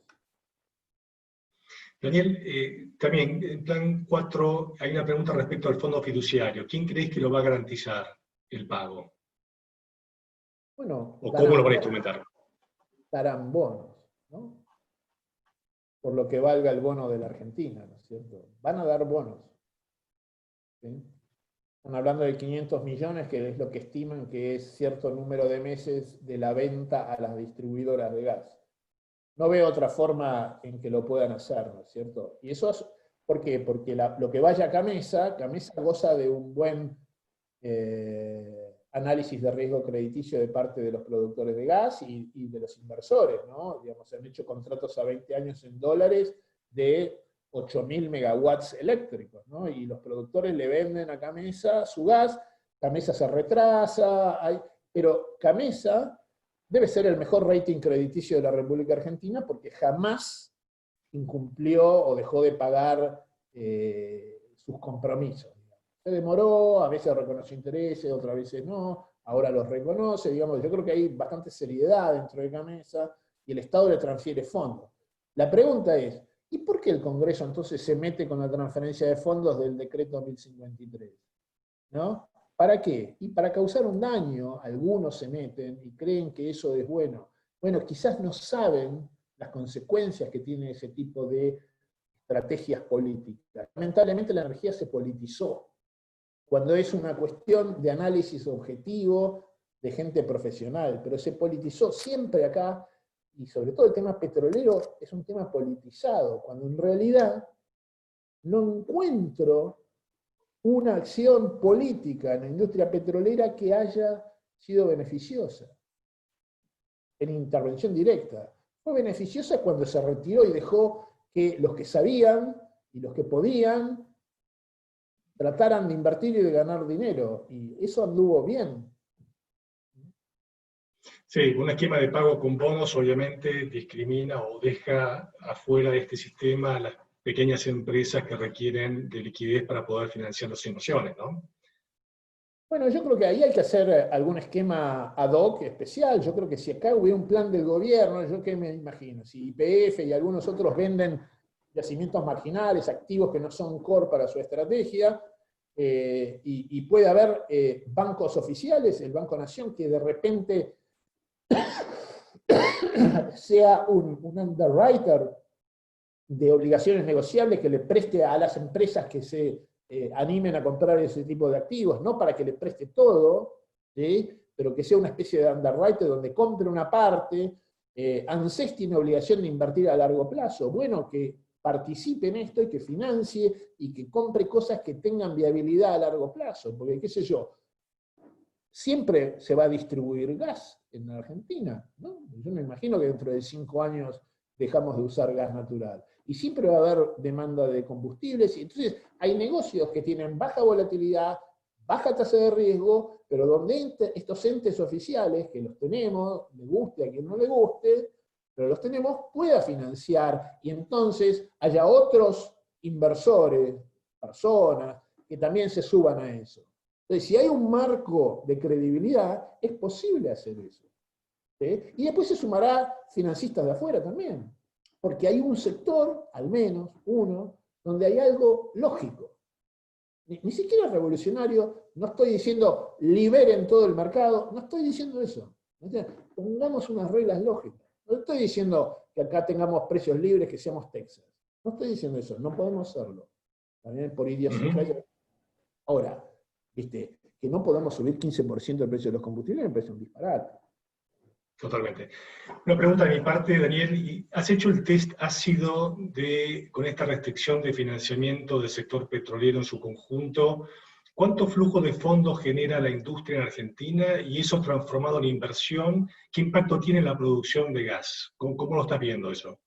Daniel, también en plan 4 hay una pregunta respecto al fondo fiduciario. ¿Quién crees que lo va a garantizar el pago? Bueno, ¿O cómo lo van a instrumentar? darán bonos, ¿no? Por lo que valga el bono de la Argentina, ¿no es cierto? Van a dar bonos. ¿Sí? Están hablando de 500 millones, que es lo que estiman que es cierto número de meses de la venta a las distribuidoras de gas. No veo otra forma en que lo puedan hacer, ¿no es cierto? Y eso es, ¿por qué? Porque lo que vaya a Camesa goza de un buen análisis de riesgo crediticio de parte de los productores de gas y de los inversores, ¿no? Digamos, se han hecho contratos a 20 años en dólares de 8.000 megawatts eléctricos, ¿no? Y los productores le venden a Camesa su gas, Camesa se retrasa, pero Camesa debe ser el mejor rating crediticio de la República Argentina porque jamás incumplió o dejó de pagar sus compromisos. Se demoró, a veces reconoció intereses, otras veces no, ahora los reconoce, digamos, yo creo que hay bastante seriedad dentro de Camesa y el Estado le transfiere fondos. La pregunta es, ¿y por qué el Congreso entonces se mete con la transferencia de fondos del decreto 1053? ¿No? ¿Para qué? Y para causar un daño, algunos se meten y creen que eso es bueno. Bueno, quizás no saben las consecuencias que tiene ese tipo de estrategias políticas. Lamentablemente la energía se politizó. Cuando es una cuestión de análisis objetivo de gente profesional, pero se politizó siempre acá, y sobre todo el tema petrolero es un tema politizado, cuando en realidad no encuentro una acción política en la industria petrolera que haya sido beneficiosa, en intervención directa. Fue beneficiosa cuando se retiró y dejó que los que sabían y los que podían trataran de invertir y de ganar dinero, y eso anduvo bien. Sí, un esquema de pago con bonos obviamente discrimina o deja afuera de este sistema a las pequeñas empresas que requieren de liquidez para poder financiar las inversiones, ¿no? Bueno, yo creo que ahí hay que hacer algún esquema ad hoc especial. Yo creo que si acá hubiera un plan del gobierno, yo qué me imagino, si YPF y algunos otros venden yacimientos marginales, activos que no son core para su estrategia, y puede haber bancos oficiales, el Banco Nación, que de repente sea un underwriter de obligaciones negociables que le preste a las empresas que se animen a comprar ese tipo de activos, no para que le preste todo, ¿sí? Pero que sea una especie de underwriter donde compre una parte. ANSES tiene obligación de invertir a largo plazo. Bueno, que participe en esto y que financie y que compre cosas que tengan viabilidad a largo plazo, porque qué sé yo, siempre se va a distribuir gas en Argentina, ¿no? Yo me imagino que dentro de 5 años dejamos de usar gas natural. Y siempre va a haber demanda de combustibles, y entonces hay negocios que tienen baja volatilidad, baja tasa de riesgo, pero donde estos entes oficiales, que los tenemos, le guste a quien no le guste, pero los tenemos, pueda financiar, y entonces haya otros inversores, personas, que también se suban a eso. Entonces, si hay un marco de credibilidad, es posible hacer eso. ¿Sí? Y después se sumará financistas de afuera también, porque hay un sector, al menos uno, donde hay algo lógico. Ni siquiera revolucionario, no estoy diciendo liberen todo el mercado, no estoy diciendo eso. Pongamos unas reglas lógicas. No estoy diciendo que acá tengamos precios libres, que seamos Texas. No estoy diciendo eso, no podemos hacerlo. También por idiosincrasia. Ahora, ¿viste? Que no podamos subir 15% el precio de los combustibles me parece un disparate. Totalmente. Una pregunta de mi parte, Daniel. ¿Has hecho el test ácido con esta restricción de financiamiento del sector petrolero en su conjunto? ¿Cuánto flujo de fondos genera la industria en Argentina y eso transformado en inversión? ¿Qué impacto tiene en la producción de gas? ¿Cómo lo estás viendo eso?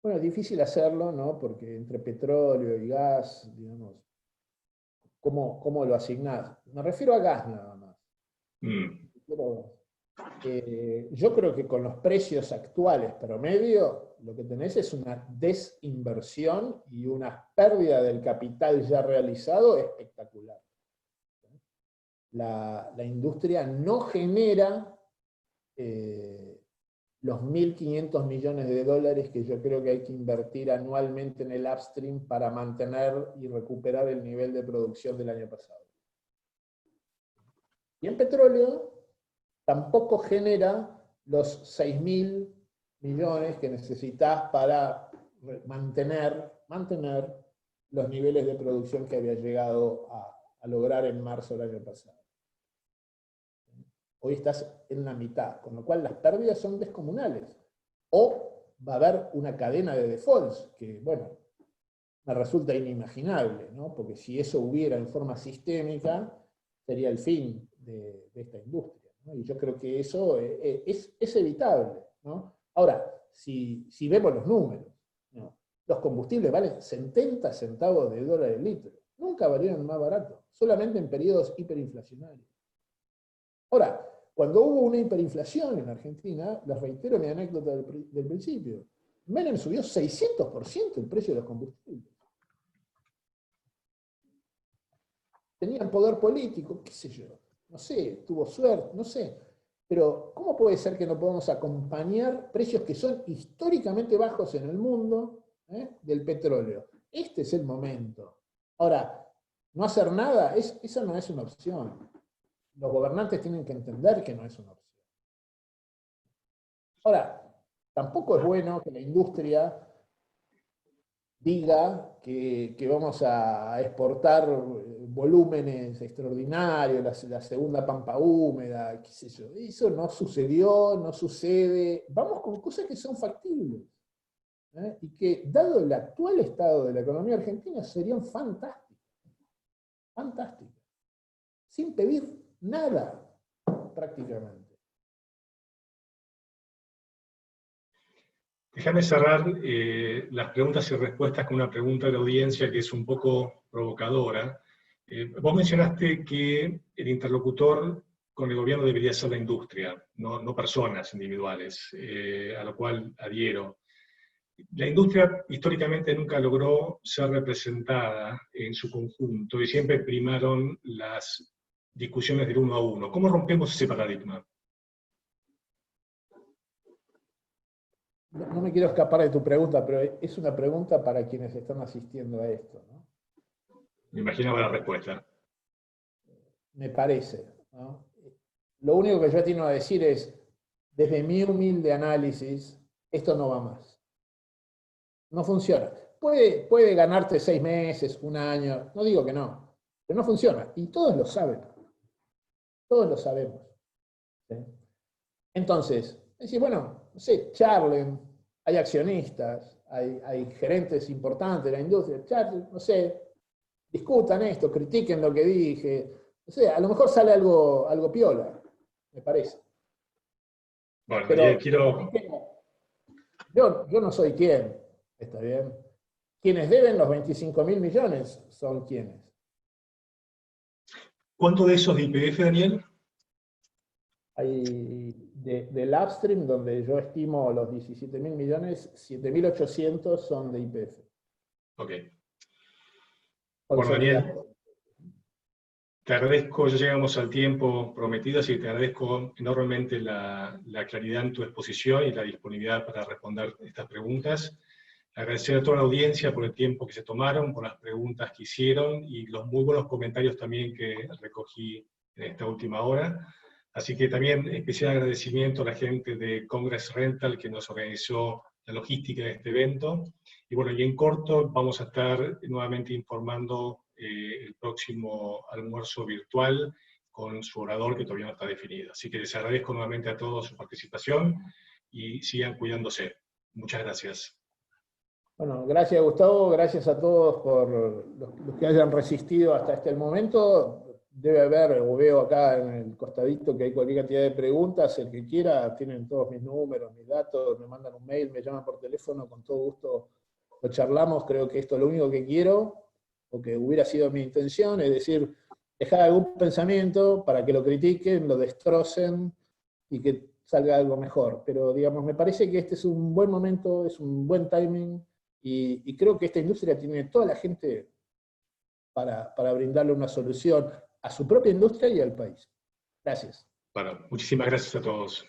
Bueno, es difícil hacerlo, ¿no? Porque entre petróleo y gas, digamos, ¿cómo lo asignás? Me refiero a gas nada más. Mm. Yo creo que con los precios actuales promedio, lo que tenés es una desinversión y una pérdida del capital ya realizado espectacular. La industria no genera los 1.500 millones de dólares que yo creo que hay que invertir anualmente en el upstream para mantener y recuperar el nivel de producción del año pasado. Y en petróleo tampoco genera los 6.000 millones que necesitas para mantener los niveles de producción que había llegado a lograr en marzo del año pasado. Hoy estás en la mitad, con lo cual las pérdidas son descomunales. O va a haber una cadena de defaults, que, bueno, me resulta inimaginable, ¿no? Porque si eso hubiera en forma sistémica, sería el fin de esta industria, ¿no? Y yo creo que eso es evitable, ¿no? Ahora, si vemos los números, ¿no? Los combustibles valen 70 centavos de dólar el litro. Nunca valieron más barato, solamente en periodos hiperinflacionarios. Ahora, cuando hubo una hiperinflación en Argentina, les reitero mi anécdota del principio, Menem subió 600% el precio de los combustibles. Tenían poder político, qué sé yo, no sé, tuvo suerte, no sé. Pero, ¿cómo puede ser que no podamos acompañar precios que son históricamente bajos en el mundo del petróleo? Este es el momento. Ahora, no hacer nada, esa no es una opción. Los gobernantes tienen que entender que no es una opción. Ahora, tampoco es bueno que la industria diga que vamos a exportar volúmenes extraordinarios, la segunda pampa húmeda, qué sé yo. Eso no sucedió, no sucede. Vamos con cosas que son factibles. Y que, dado el actual estado de la economía argentina, serían fantásticas. Fantásticas. Sin pedir nada, prácticamente. Déjame cerrar las preguntas y respuestas con una pregunta de la audiencia que es un poco provocadora. Vos mencionaste que el interlocutor con el gobierno debería ser la industria, no personas individuales, a lo cual adhiero. La industria históricamente nunca logró ser representada en su conjunto y siempre primaron las discusiones del uno a uno. ¿Cómo rompemos ese paradigma? No me quiero escapar de tu pregunta, pero es una pregunta para quienes están asistiendo a esto, ¿no? Me imaginaba la respuesta. Me parece, ¿no? Lo único que yo tengo a decir es, desde mi humilde análisis, esto no va más. No funciona. Puede ganarte 6 meses, 1 año, no digo que no, pero no funciona. Y todos lo saben. Todos lo sabemos. ¿Sí? Entonces, decís, bueno, no sé, charlen, hay accionistas, hay gerentes importantes de la industria, charlen, no sé, discutan esto, critiquen lo que dije, no sé, a lo mejor sale algo piola, me parece. Bueno, Pero quiero... yo no soy quien, ¿está bien? Quienes deben los 25.000 millones son quienes. ¿Cuánto de esos de YPF, Daniel? Hay del upstream, donde yo estimo los 17.000 millones, 7.800 son de YPF. Ok. Bueno, Consolidados. Daniel, te agradezco, ya llegamos al tiempo prometido, así que te agradezco enormemente la claridad en tu exposición y la disponibilidad para responder estas preguntas. Agradecer a toda la audiencia por el tiempo que se tomaron, por las preguntas que hicieron y los muy buenos comentarios también que recogí en esta última hora. Así que también especial agradecimiento a la gente de Congress Rental que nos organizó la logística de este evento. Y bueno, y en corto vamos a estar nuevamente informando el próximo almuerzo virtual con su orador que todavía no está definido. Así que les agradezco nuevamente a todos su participación y sigan cuidándose. Muchas gracias. Bueno, gracias Gustavo, gracias a todos por los que hayan resistido hasta este momento. Debe haber, o veo acá en el costadito que hay cualquier cantidad de preguntas, el que quiera, tienen todos mis números, mis datos, me mandan un mail, me llaman por teléfono, con todo gusto lo charlamos. Creo que esto es lo único que quiero, o que hubiera sido mi intención, es decir, dejar algún pensamiento para que lo critiquen, lo destrocen, y que salga algo mejor. Pero, digamos, me parece que este es un buen momento, es un buen timing, y creo que esta industria tiene toda la gente para brindarle una solución a su propia industria y al país. Gracias. Bueno, muchísimas gracias a todos.